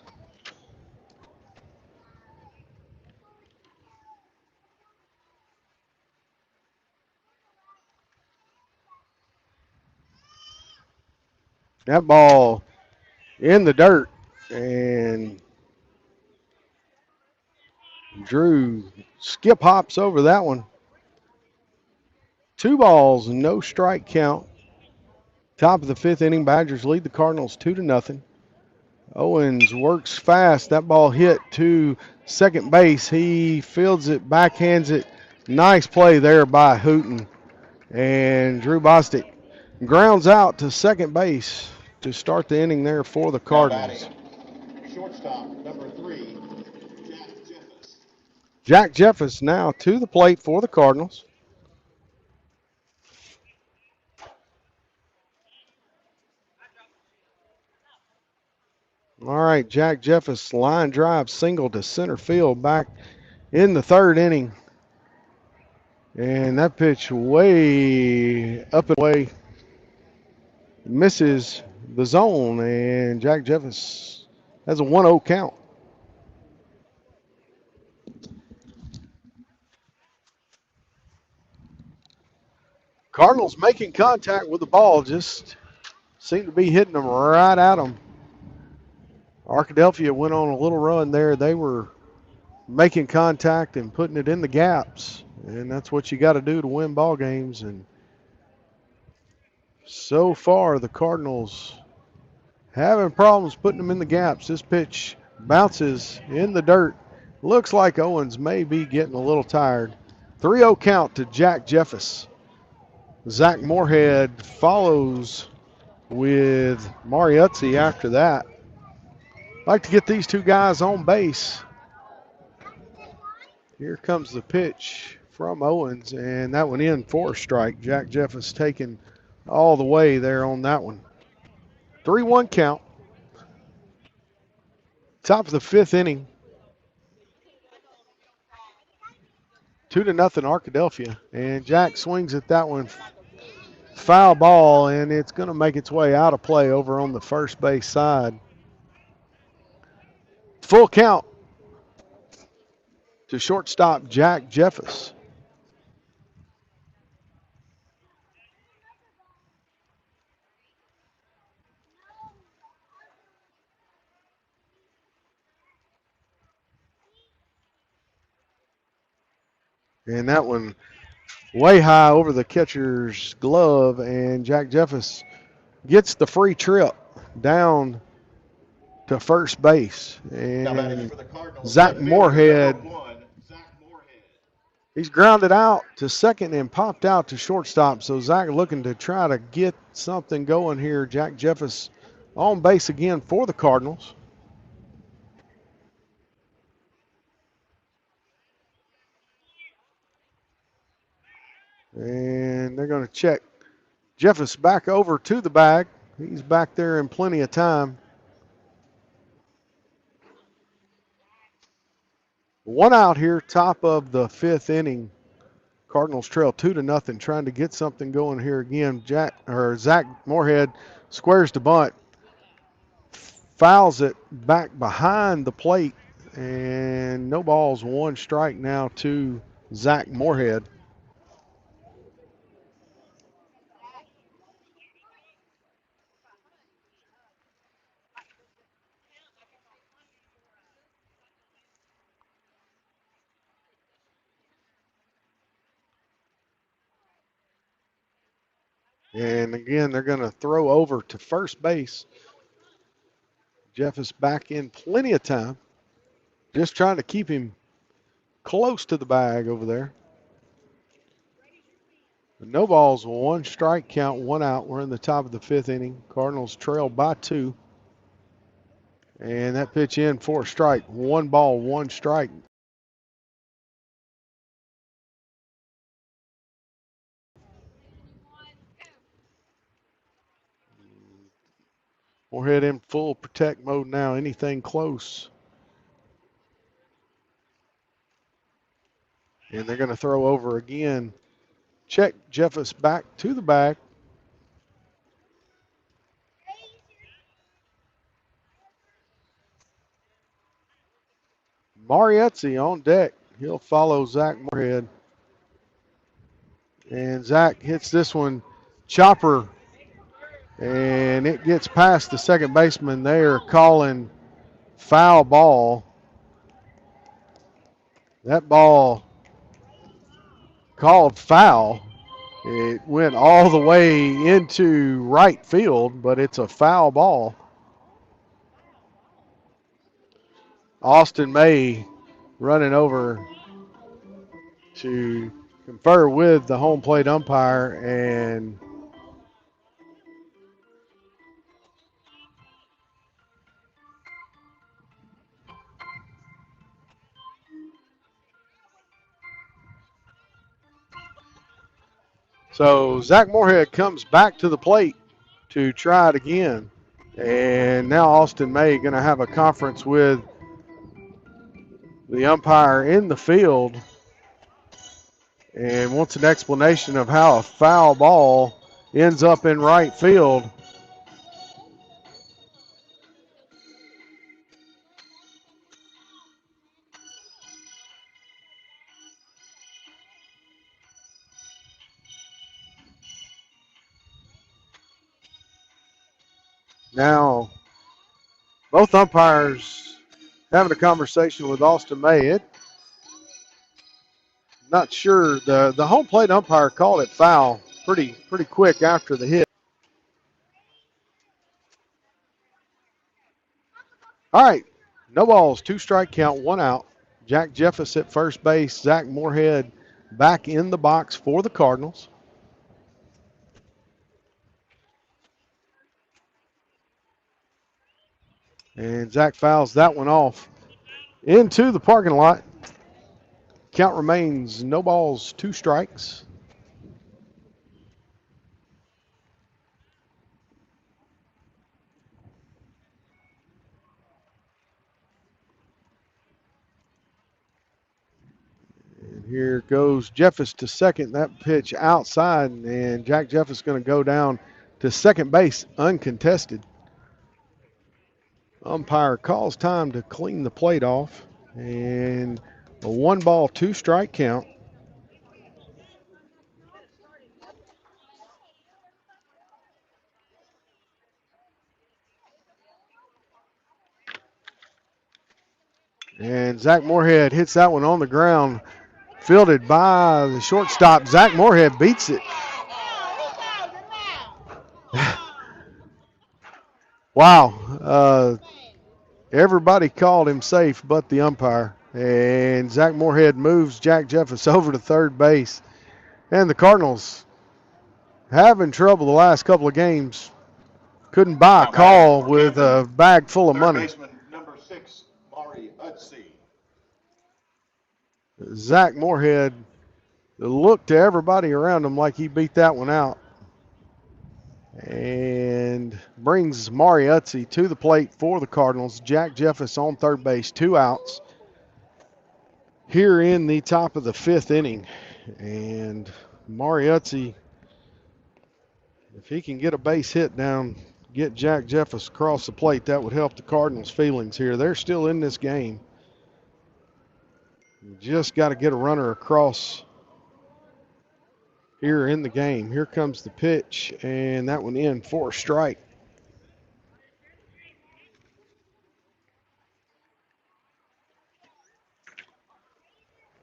That ball in the dirt, and Drew skip hops over that one. 2 balls, no strike count. Top of the fifth inning, Badgers lead the Cardinals 2-0. Owens works fast. That ball hit to second base. He fields it, backhands it. Nice play there by Hooten. And Drew Bostic grounds out to second base to start the inning there for the Cardinals. Shortstop number 3, Jack Jeffers. Jack Jeffers now to the plate for the Cardinals. All right, Jack Jeffers line drive single to center field back in the third inning. And that pitch way up and away misses the zone, and Jack Jeffers has a 1-0 count. Cardinals making contact with the ball, just seem to be hitting them right at them. Arkadelphia went on a little run there. They were making contact and putting it in the gaps, and that's what you got to do to win ball games. And so far, the Cardinals having problems putting them in the gaps. This pitch bounces in the dirt. Looks like Owens may be getting a little tired. 3-0 count to Jack Jeffers. Zach Moorhead follows with Mariuzzi after that. Like to get these two guys on base. Here comes the pitch from Owens, and that one in for a strike. Jack Jeffers taking all the way there on that one. 3-1 count. Top of the fifth inning. 2-0 Arkadelphia. And Jack swings at that one. Foul ball, and it's going to make its way out of play over on the first base side. Full count to shortstop Jack Jeffers. And that one way high over the catcher's glove, and Jack Jeffers gets the free trip down to first base. And Zach Moorhead, he's grounded out to second and popped out to shortstop. So Zach looking to try to get something going here. Jack Jeffers on base again for the Cardinals. And they're going to check Jeffers back over to the bag. He's back there in plenty of time. One out here, top of the fifth inning. Cardinals trail 2-0, trying to get something going here again. Zach Moorhead squares the bunt, fouls it back behind the plate, and no balls, one strike now to Zach Moorhead. And again, they're going to throw over to first base. Jeff is back in plenty of time. Just trying to keep him close to the bag over there. No balls, one strike count, one out. We're in the top of the fifth inning. Cardinals trail by 2. And that pitch in for a strike. One ball, one strike. Moorhead in full protect mode now. Anything close. And they're going to throw over again. Check Jeffers back to the bag. Marietzi on deck. He'll follow Zach Moorhead. And Zach hits this one chopper. And it gets past the second baseman. They are calling foul ball. That ball called foul. It went all the way into right field, but it's a foul ball. Austin May running over to confer with the home plate umpire, and so Zach Moorhead comes back to the plate to try it again. And now Austin May going to have a conference with the umpire in the field and wants an explanation of how a foul ball ends up in right field. Now, both umpires having a conversation with Austin May. Not sure. The home plate umpire called it foul pretty quick after the hit. All right, no balls, 2 strike count, 1 out. Jack Jeffers at first base. Zach Moorhead back in the box for the Cardinals. And Zach fouls that one off into the parking lot. Count remains no balls, 2 strikes. And here goes Jeffers to second. That pitch outside, and Jack Jeffers is going to go down to second base uncontested. Umpire calls time to clean the plate off, and a 1 ball, 2 strike count. And Zach Moorhead hits that one on the ground Fielded by the shortstop. Zach Moorhead beats it. Wow. Everybody called him safe but the umpire. And Zach Moorhead moves Jack Jeffers over to third base. And the Cardinals having trouble the last couple of games. Couldn't buy a call with a bag full of money. Baseman number 6, Mari Utsey. Zach Moorhead looked to everybody around him like he beat that one out. And brings Mari Utsey to the plate for the Cardinals. Jack Jeffers on third base, 2 outs here in the top of the 5th inning. And Mari Utsey, if he can get a base hit down, get Jack Jeffers across the plate, that would help the Cardinals' feelings here. They're still in this game. You just got to get a runner across here in the game. Here comes the pitch, and that one in for a strike.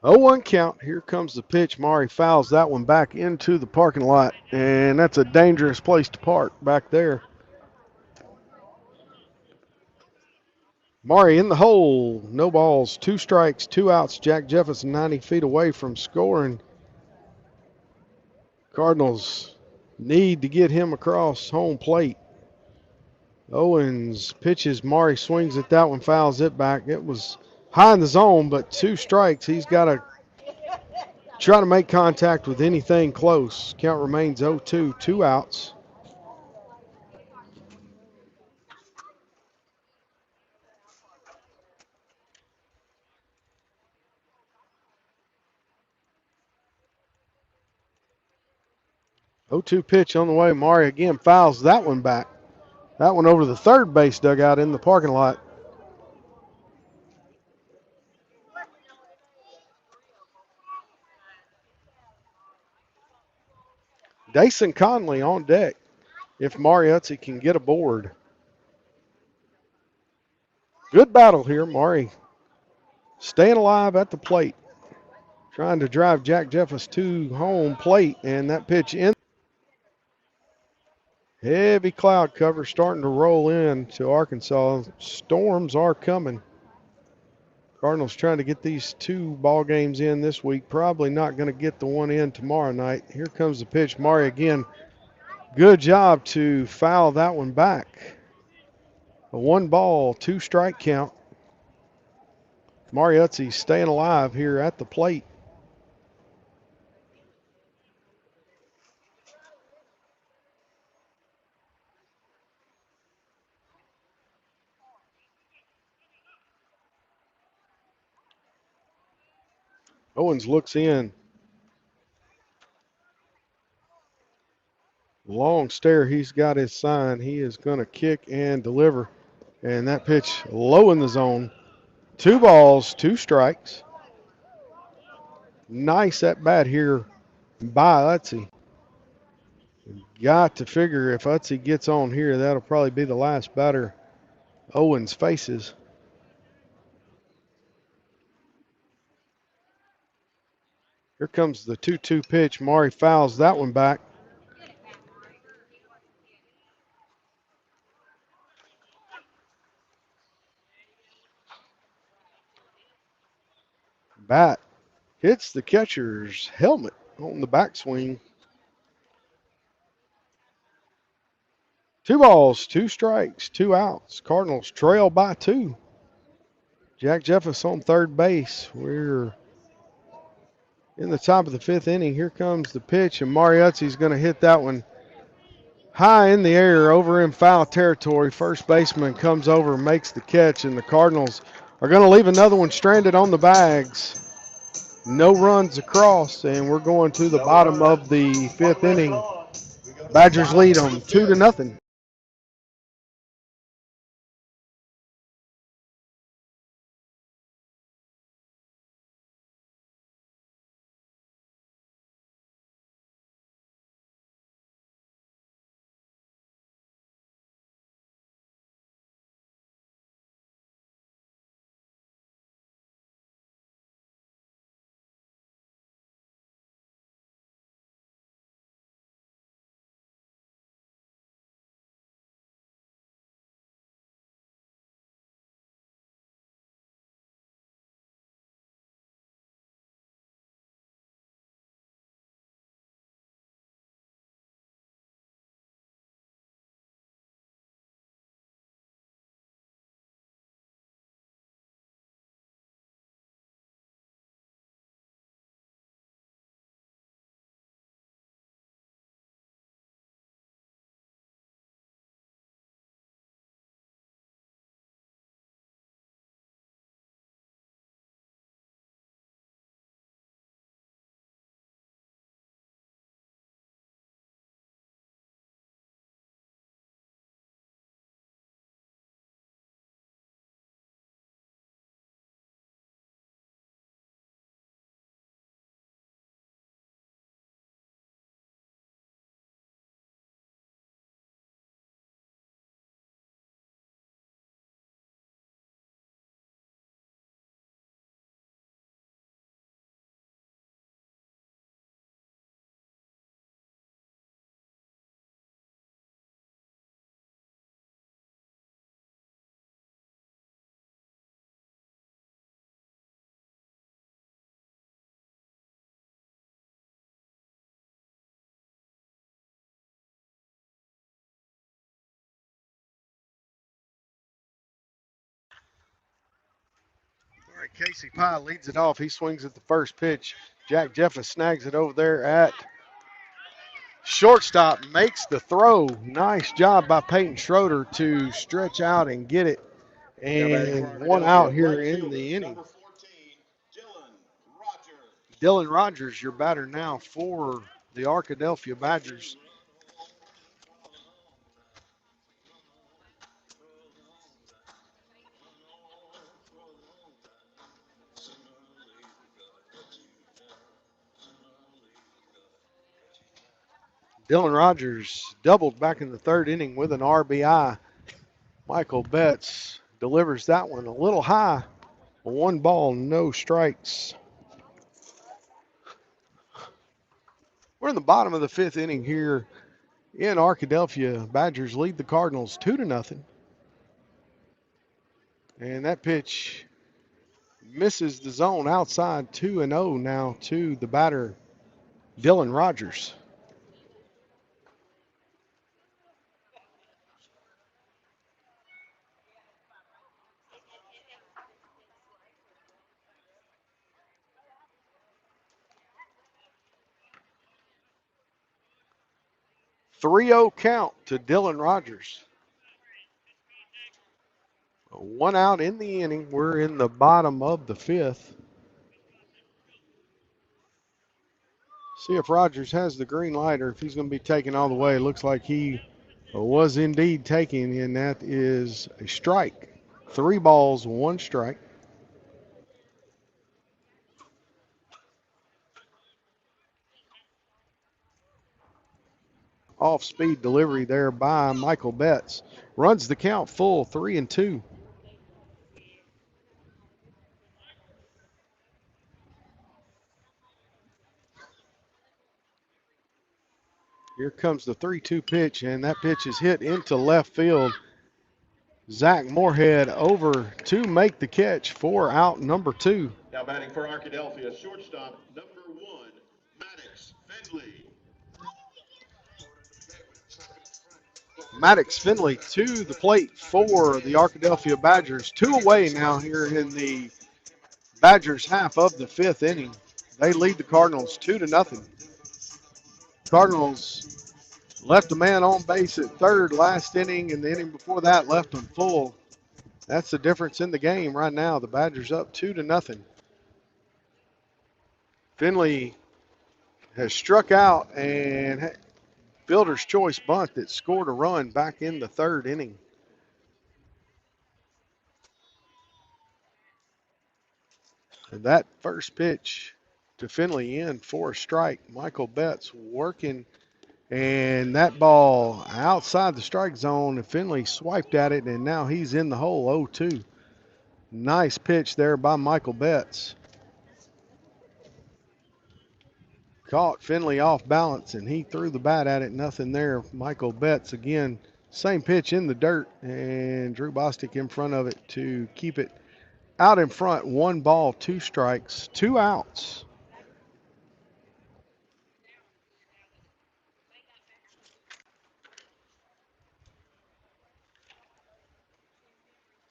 0-1 count. Here comes the pitch. Mari fouls that one back into the parking lot, and that's a dangerous place to park back there. Mari in the hole. No balls, 2 strikes, 2 outs. Jack Jefferson 90 feet away from scoring. Cardinals need to get him across home plate. Owens pitches. Mari swings at that one, fouls it back. It was high in the zone, but 2 strikes. He's got to try to make contact with anything close. Count remains 0-2, 2 outs. Oh, 2 pitch on the way. Mari again fouls that one back. That one over the third base dugout in the parking lot. Dason Conley on deck if Mari Utsey can get aboard. Good battle here. Mari staying alive at the plate. Trying to drive Jack Jeffers to home plate, and that pitch in. Heavy cloud cover starting to roll in to Arkansas. Storms are coming. Cardinals trying to get these 2 ball games in this week. Probably not going to get the one in tomorrow night. Here comes the pitch. Mari again. Good job to foul that one back. A 1 ball, 2 strike count. Mari Utsey staying alive here at the plate. Owens looks in. Long stare. He's got his sign. He is going to kick and deliver. And that pitch low in the zone. 2 balls, 2 strikes. Nice at bat here by Utsey. Got to figure if Utsey gets on here, that'll probably be the last batter Owens faces. Here comes the 2-2 pitch. Mari fouls that one back. Bat hits the catcher's helmet on the backswing. 2 balls, 2 strikes, 2 outs. Cardinals trail by 2. Jack Jeffers on third base. We're in the top of the 5th inning. Here comes the pitch, and Mari Utsey's going to hit that one high in the air over in foul territory. First baseman comes over and makes the catch, and the Cardinals are going to leave another one stranded on the bags. No runs across, and we're going to the bottom of the 5th inning. Badgers lead them 2-0. right, Casey Pye leads it off. He swings at the first pitch. Jack Jeffa snags it over there at shortstop, makes the throw. Nice job by Peyton Schroeder to stretch out and get it. And one out here in the inning. Dylan Rogers, your batter now for the Arkadelphia Badgers. Dylan Rogers doubled back in the third inning with an RBI. Michael Betts delivers that one a little high. 1 ball, no strikes. We're in the bottom of the 5th inning here in Arkadelphia. Badgers lead the Cardinals 2-0. And that pitch misses the zone outside. 2-0 now to the batter, Dylan Rogers. A 3-0 count to Dylan Rogers. 1 out in the inning. We're in the bottom of the 5th. See if Rogers has the green light or if he's going to be taken all the way. Looks like he was indeed taken, and that is a strike. 3 balls, 1 strike. Off-speed delivery there by Michael Betts. Runs the count full, 3-2. Here comes the 3-2 pitch, and that pitch is hit into left field. Zach Moorhead over to make the catch for out number 2. Now batting for Arkadelphia, shortstop number 1, Maddox Finley. Maddox Finley to the plate for the Arkadelphia Badgers. 2 away now here in the Badgers half of the 5th inning. They lead the Cardinals 2-0. Cardinals left a man on base at third last inning, and the inning before that left them full. That's the difference in the game right now. The Badgers up 2-0. Finley has struck out and fielder's choice bunt that scored a run back in the 3rd inning. And that first pitch to Finley in for a strike. Michael Betts working, and that ball outside the strike zone, and Finley swiped at it, and now he's in the hole, 0-2. Nice pitch there by Michael Betts. Caught Finley off balance, and he threw the bat at it. Nothing there. Michael Betts again, same pitch in the dirt, and Drew Bostic in front of it to keep it out in front. 1 ball, 2 strikes, 2 outs.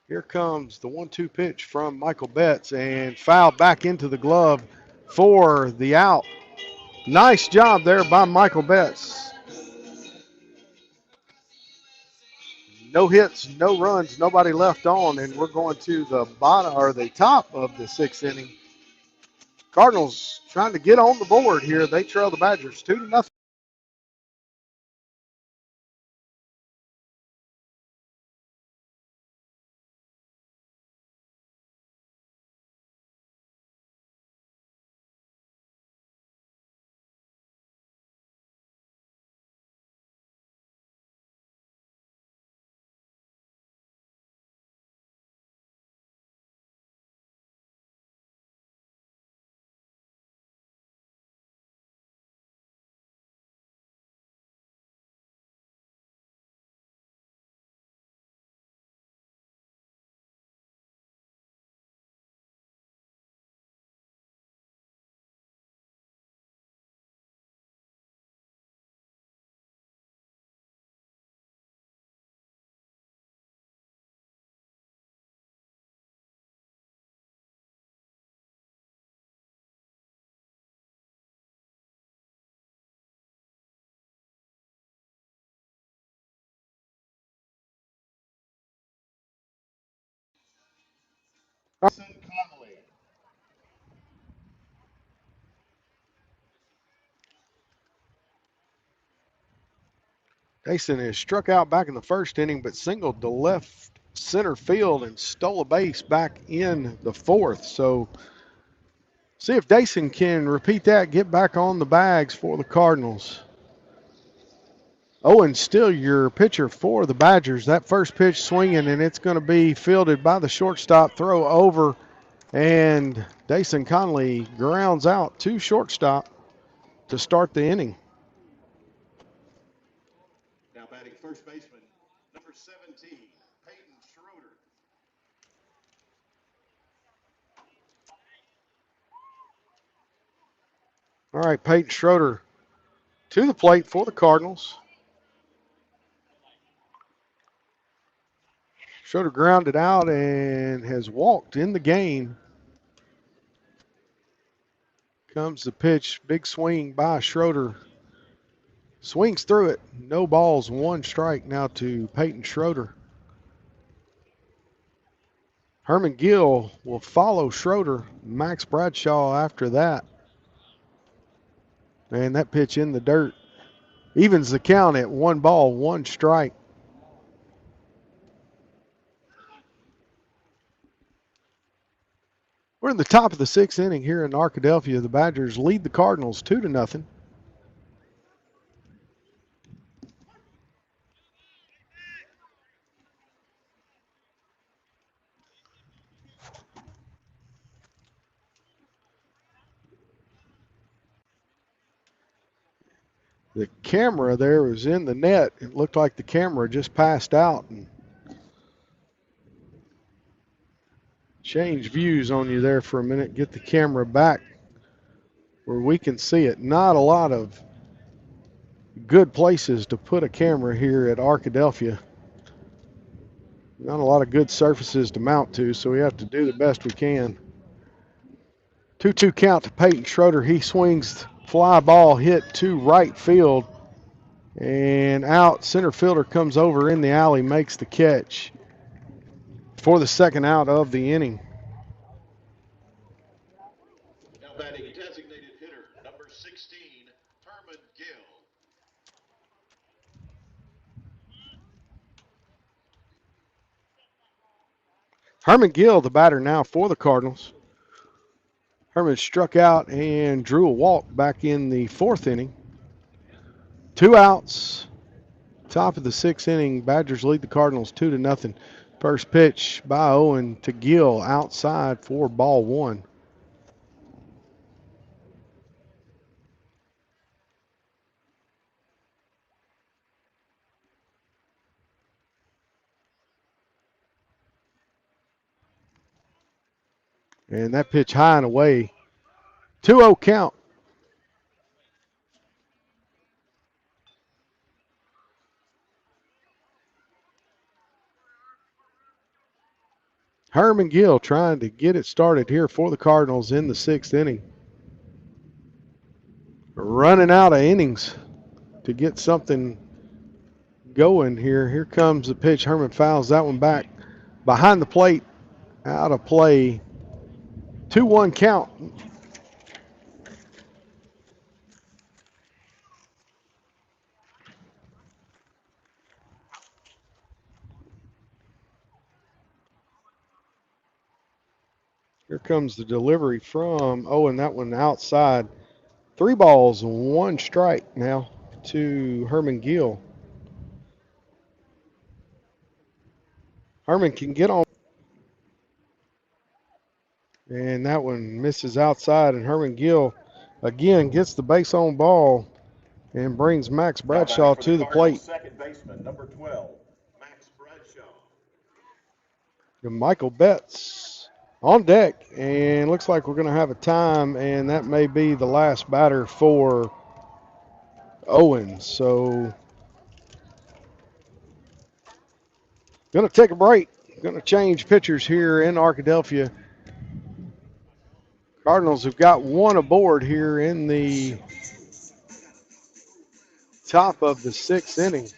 Here comes the 1-2 pitch from Michael Betts, and foul back into the glove for the out. Nice job there by Michael Betts. No hits, no runs, nobody left on, and we're going to the bottom or the top of the 6th inning. Cardinals trying to get on the board here. They trail the Badgers 2-0. Dason has struck out back in the first inning, but singled to left center field and stole a base back in the fourth. So see if Dason can repeat that, get back on the bags for the Cardinals. Owen still your pitcher for the Badgers. That first pitch swinging, and it's going to be fielded by the shortstop, throw over, and Dason Conley grounds out to shortstop to start the inning. Now batting first baseman, number 17, Peyton Schroeder. All right, Peyton Schroeder to the plate for the Cardinals. Schroeder grounded out and has walked in the game. Comes the pitch, big swing by Schroeder. Swings through it, no balls, one strike now to Peyton Schroeder. Herman Gill will follow Schroeder. Max Bradshaw after that. And that pitch in the dirt evens the count at 1 ball, 1 strike. We're in the top of the 6th inning here in Arkadelphia. The Badgers lead the Cardinals 2-0. The camera there was in the net. It looked like the camera just passed out and change views on you there for a minute. Get the camera back where we can see it. Not a lot of good places to put a camera here at Arkadelphia. Not a lot of good surfaces to mount to, so we have to do the best we can. 2-2 count to Peyton Schroeder. He swings, fly ball hit to right field and out. Center fielder comes over in the alley, makes the catch for the second out of the inning. Now batting designated hitter, number 16, Herman Gill. Herman Gill, the batter now for the Cardinals. Herman struck out and drew a walk back in the 4th inning. 2 outs. Top of the 6th inning. Badgers lead the Cardinals 2-0. First pitch by Owen to Gill outside for ball 1. And that pitch high and away. 2-0 count. Herman Gill trying to get it started here for the Cardinals in the 6th inning. Running out of innings to get something going here. Here comes the pitch. Herman fouls that one back behind the plate. Out of play. 2-1 count. Here comes the delivery from Owen. That one outside. 3 balls, 1 strike now to Herman Gill. Herman can get on. And that one misses outside, and Herman Gill again gets the base on ball and brings Max Bradshaw to the plate. Second baseman, number 12, Max Bradshaw. And Michael Betts on deck, and looks like we're going to have a time, and that may be the last batter for Owen. So going to take a break. Going to change pitchers here in Arkadelphia. Cardinals have got 1 aboard here in the top of the 6th inning.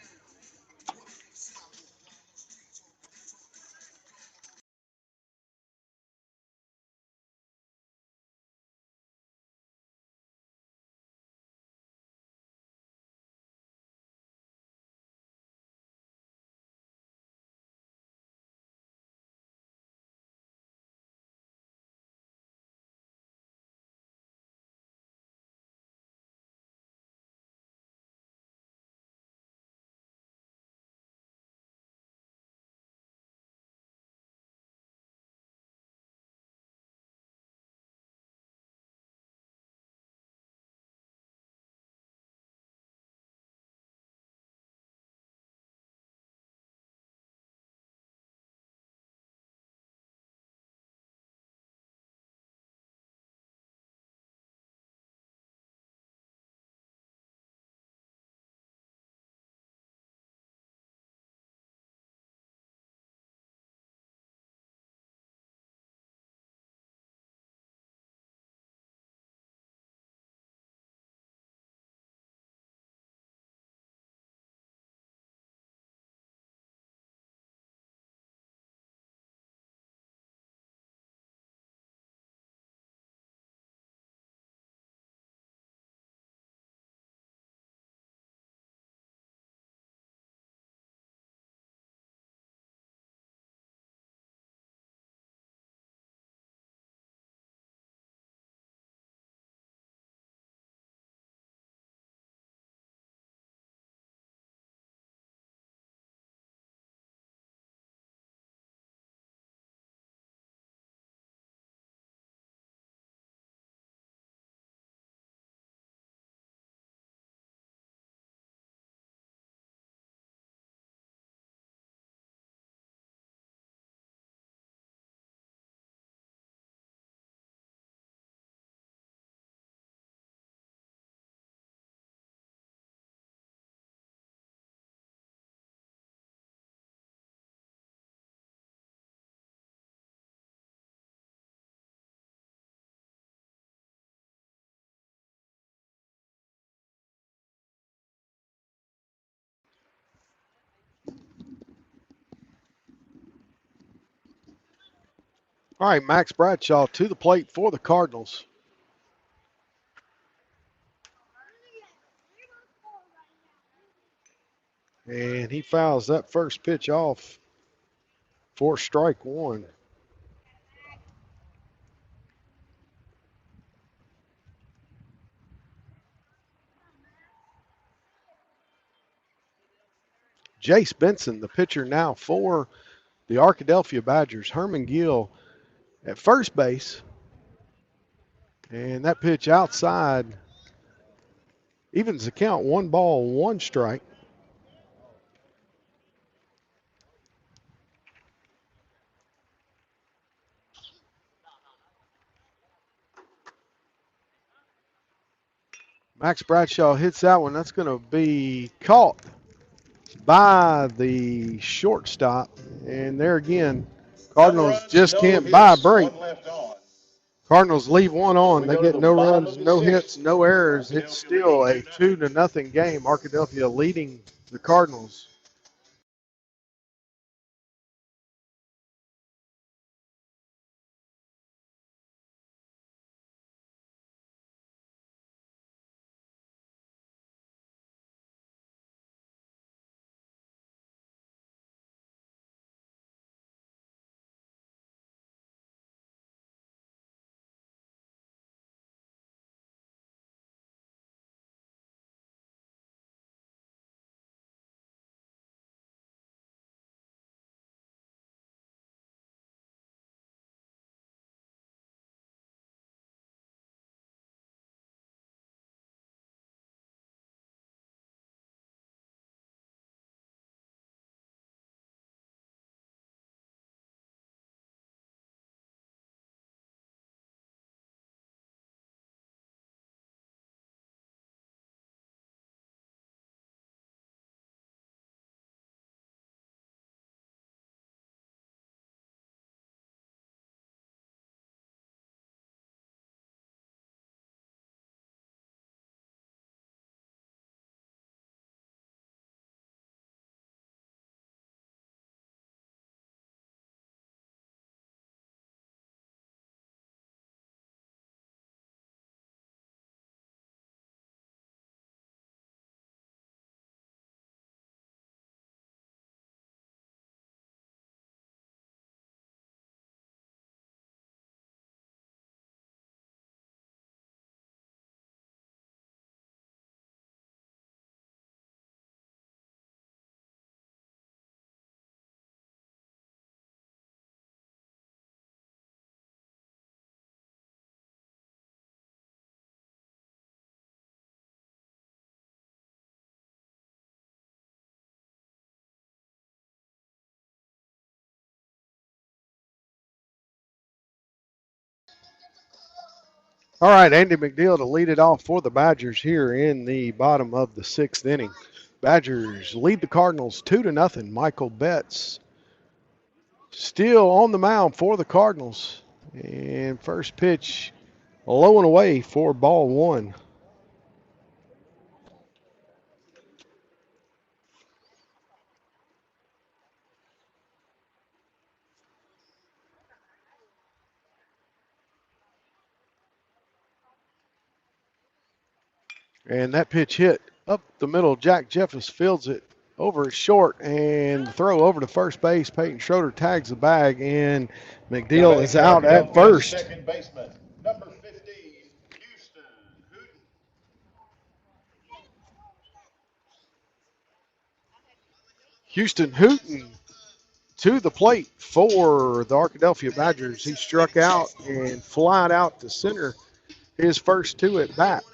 All right, Max Bradshaw to the plate for the Cardinals. And he fouls that first pitch off for strike one. Jace Benson, the pitcher now for the Arkadelphia Badgers. Herman Gill at first base. And that pitch outside evens the count. 1 ball, 1 strike. Max Bradshaw hits that one. That's going to be caught by the shortstop. And there again, Cardinals just can't buy a break. Cardinals leave one on. They get no runs, no hits, no errors. It's still a 2-0 game. Arkadelphia leading the Cardinals. All right, Andy McNeil to lead it off for the Badgers here in the bottom of the 6th inning. Badgers lead the Cardinals 2-0. Michael Betts still on the mound for the Cardinals. And first pitch low and away for ball 1. And that pitch hit up the middle. Jack Jeffers fields it over short and throw over to first base. Peyton Schroeder tags the bag, and McNeil is out at first. Second baseman, number 15, Houston Hooten. Houston Hooten to the plate for the Arkadelphia Badgers. He struck out and flied out to center his first 2 at bat.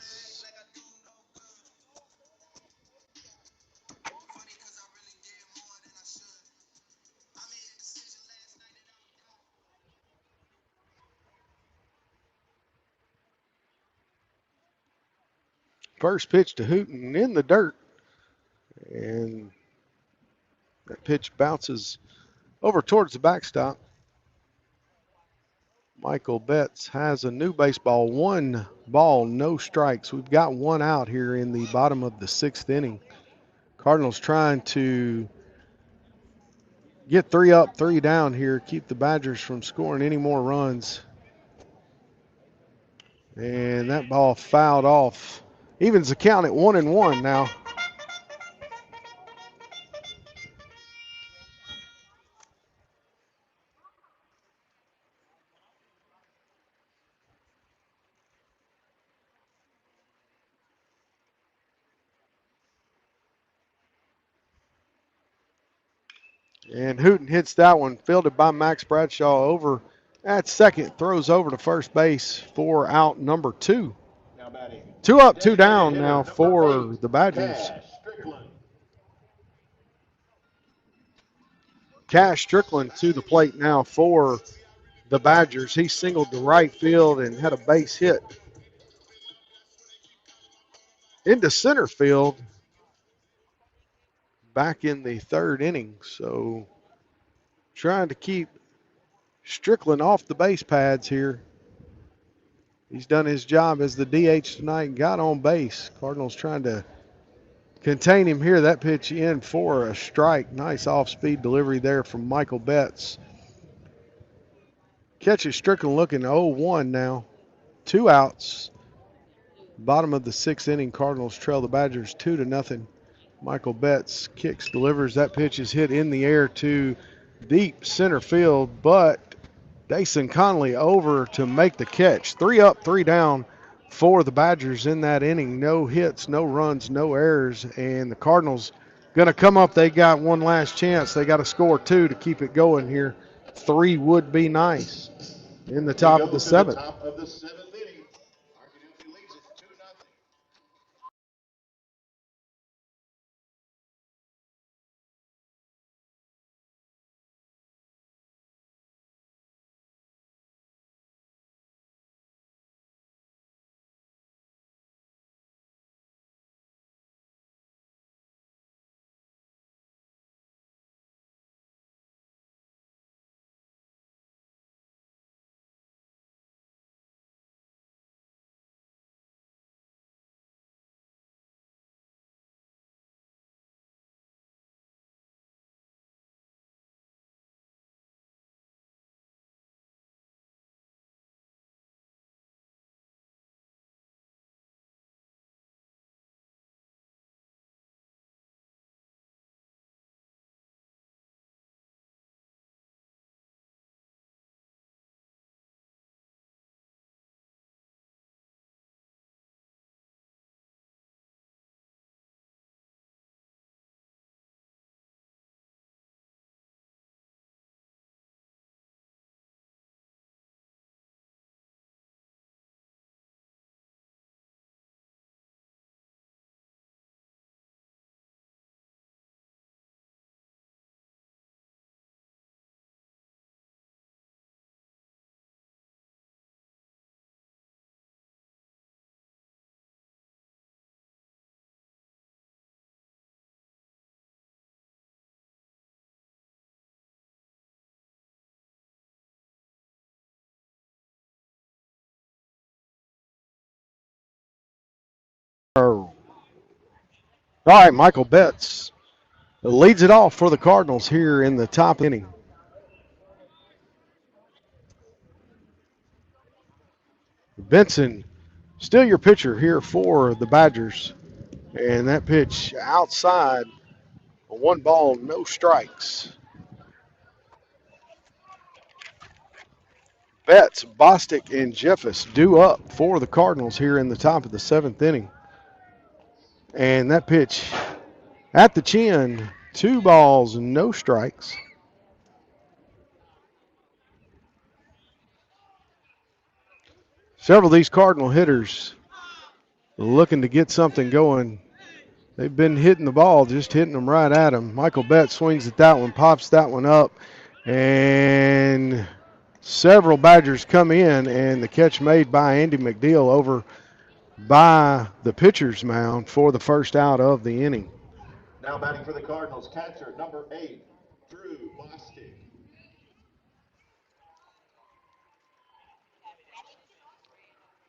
First pitch to Hooten in the dirt. And that pitch bounces over towards the backstop. Michael Betts has a new baseball. 1 ball, no strikes. We've got 1 out here in the bottom of the 6th inning. Cardinals trying to get 3 up, 3 down here, keep the Badgers from scoring any more runs. And that ball fouled off. Evens the count at 1-1 now. And Hooten hits that one, fielded by Max Bradshaw over at second, throws over to first base for out number 2. 2 up, 2 down now for the Badgers. Cash Strickland to the plate now for the Badgers. He singled to right field and had a base hit into center field back in the 3rd inning. So trying to keep Strickland off the base pads here. He's done his job as the DH tonight and got on base. Cardinals trying to contain him here. That pitch in for a strike. Nice off-speed delivery there from Michael Betts. Catches Strickland looking 0-1 now. 2 outs. Bottom of the 6th inning, Cardinals trail the Badgers 2-0. Michael Betts kicks, delivers. That pitch is hit in the air to deep center field, but Dason Conley over to make the catch. 3 up, 3 down for the Badgers in that inning. No hits, no runs, no errors, and the Cardinals going to come up. They got one last chance. They got to score 2 to keep it going here. 3 would be nice in the top of the 7th. All right, Michael Betts leads it off for the Cardinals here in the top inning. Benson, still your pitcher here for the Badgers. And that pitch outside, 1 ball, no strikes. Betts, Bostic, and Jeffus due up for the Cardinals here in the top of the 7th inning. And that pitch at the chin, 2 balls, no strikes. Several of these Cardinal hitters looking to get something going. They've been hitting the ball, just hitting them right at them. Michael Betts swings at that one, pops that one up, and several Badgers come in, and the catch made by Andy McDeal over by the pitcher's mound for the first out of the inning. Now batting for the Cardinals, catcher number 8, Drew Bostic.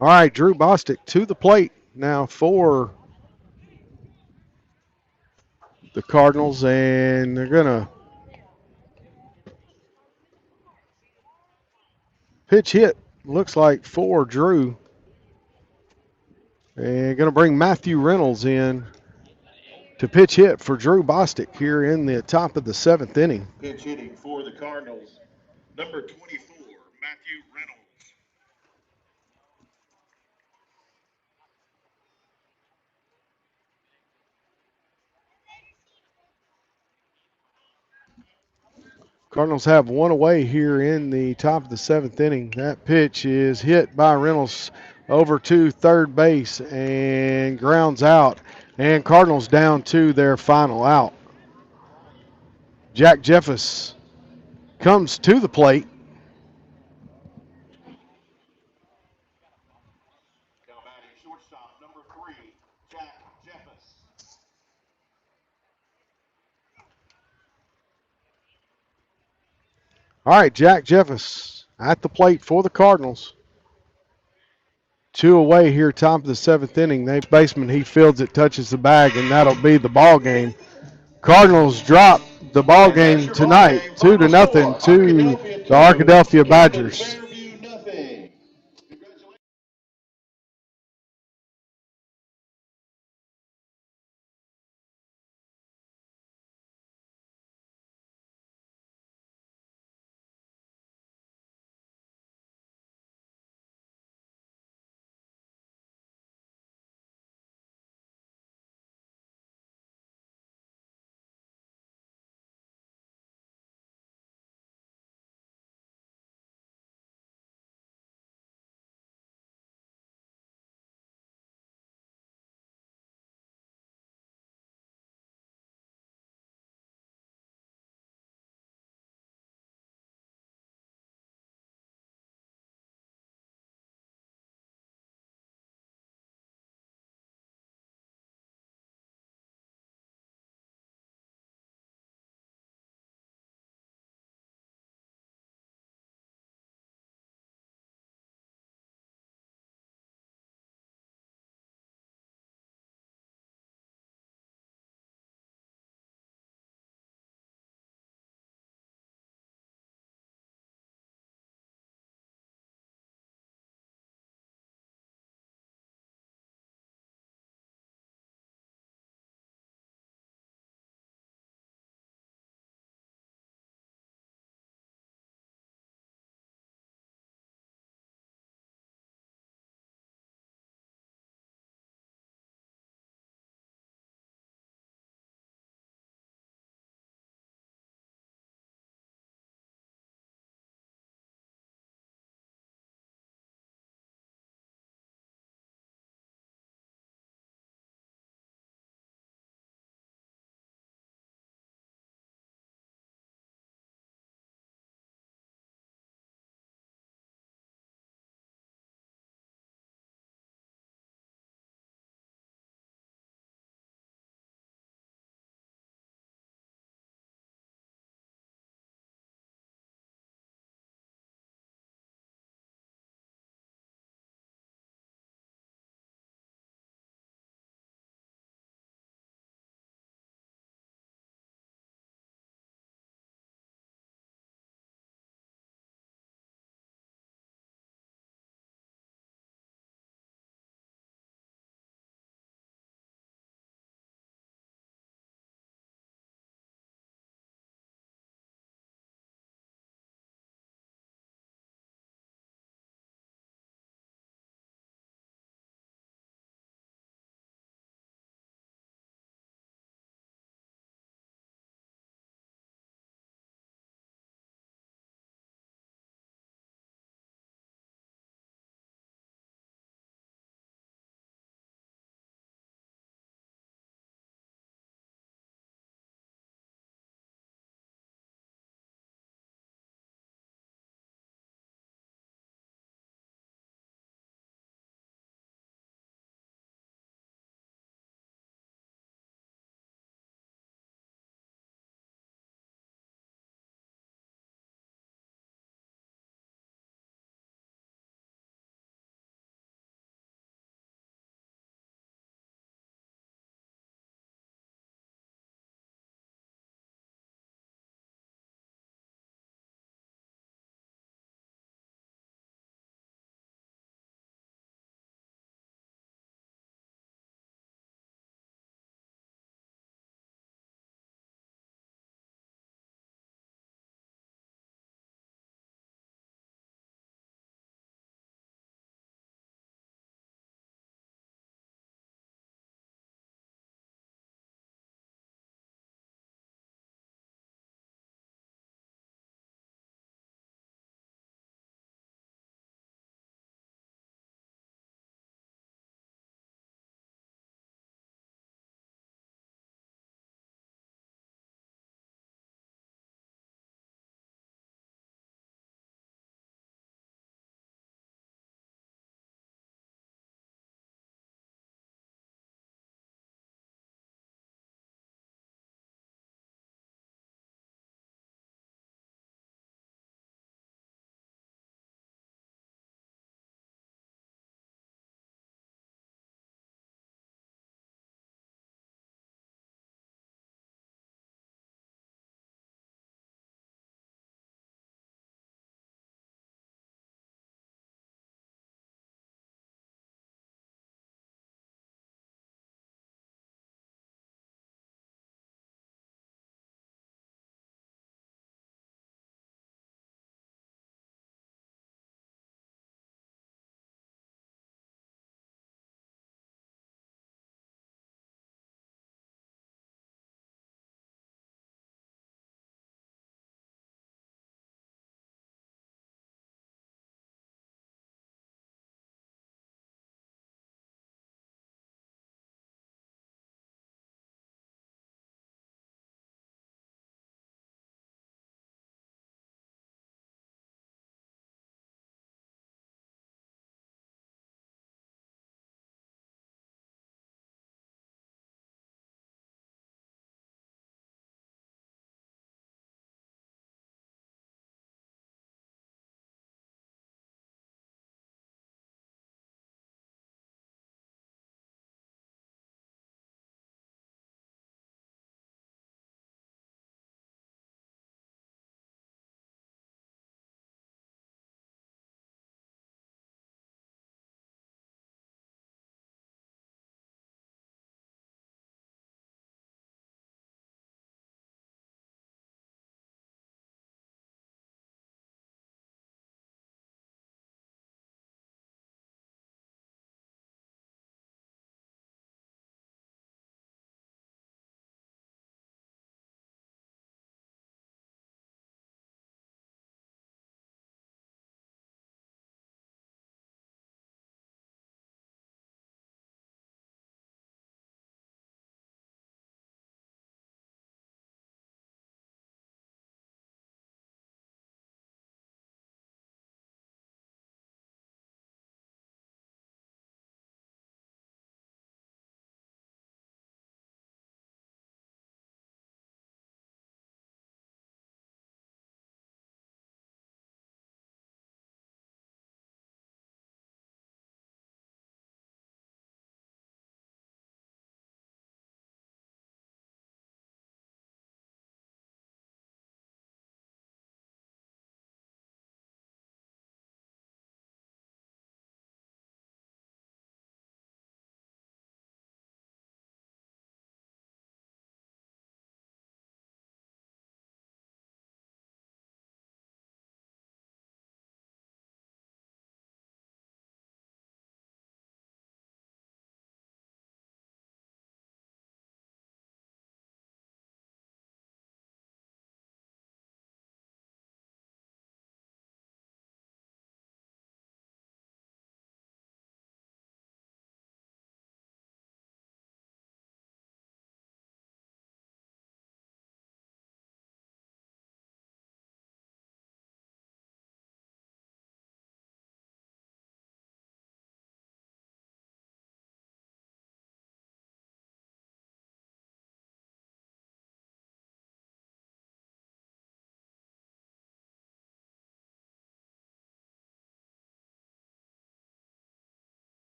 All right, Drew Bostic to the plate now for the Cardinals, and they're going to Pitch hit, looks like for Drew. And going to bring Matthew Reynolds in to pitch hit for Drew Bostic here in the top of the 7th inning. Pitch hitting for the Cardinals, number 24, Matthew Reynolds. Cardinals have one away here in the top of the 7th inning. That pitch is hit by Reynolds over to third base and grounds out. And Cardinals down to their final out. Jack Jeffers comes to the plate. Now batting shortstop, number 3, Jack Jeffers. All right, Jack Jeffers at the plate for the Cardinals. 2 away here, top of the 7th inning. The baseman, he fields it, touches the bag, and that'll be the ball game. Cardinals drop the ball game tonight, 2-0 to the Arkadelphia Badgers.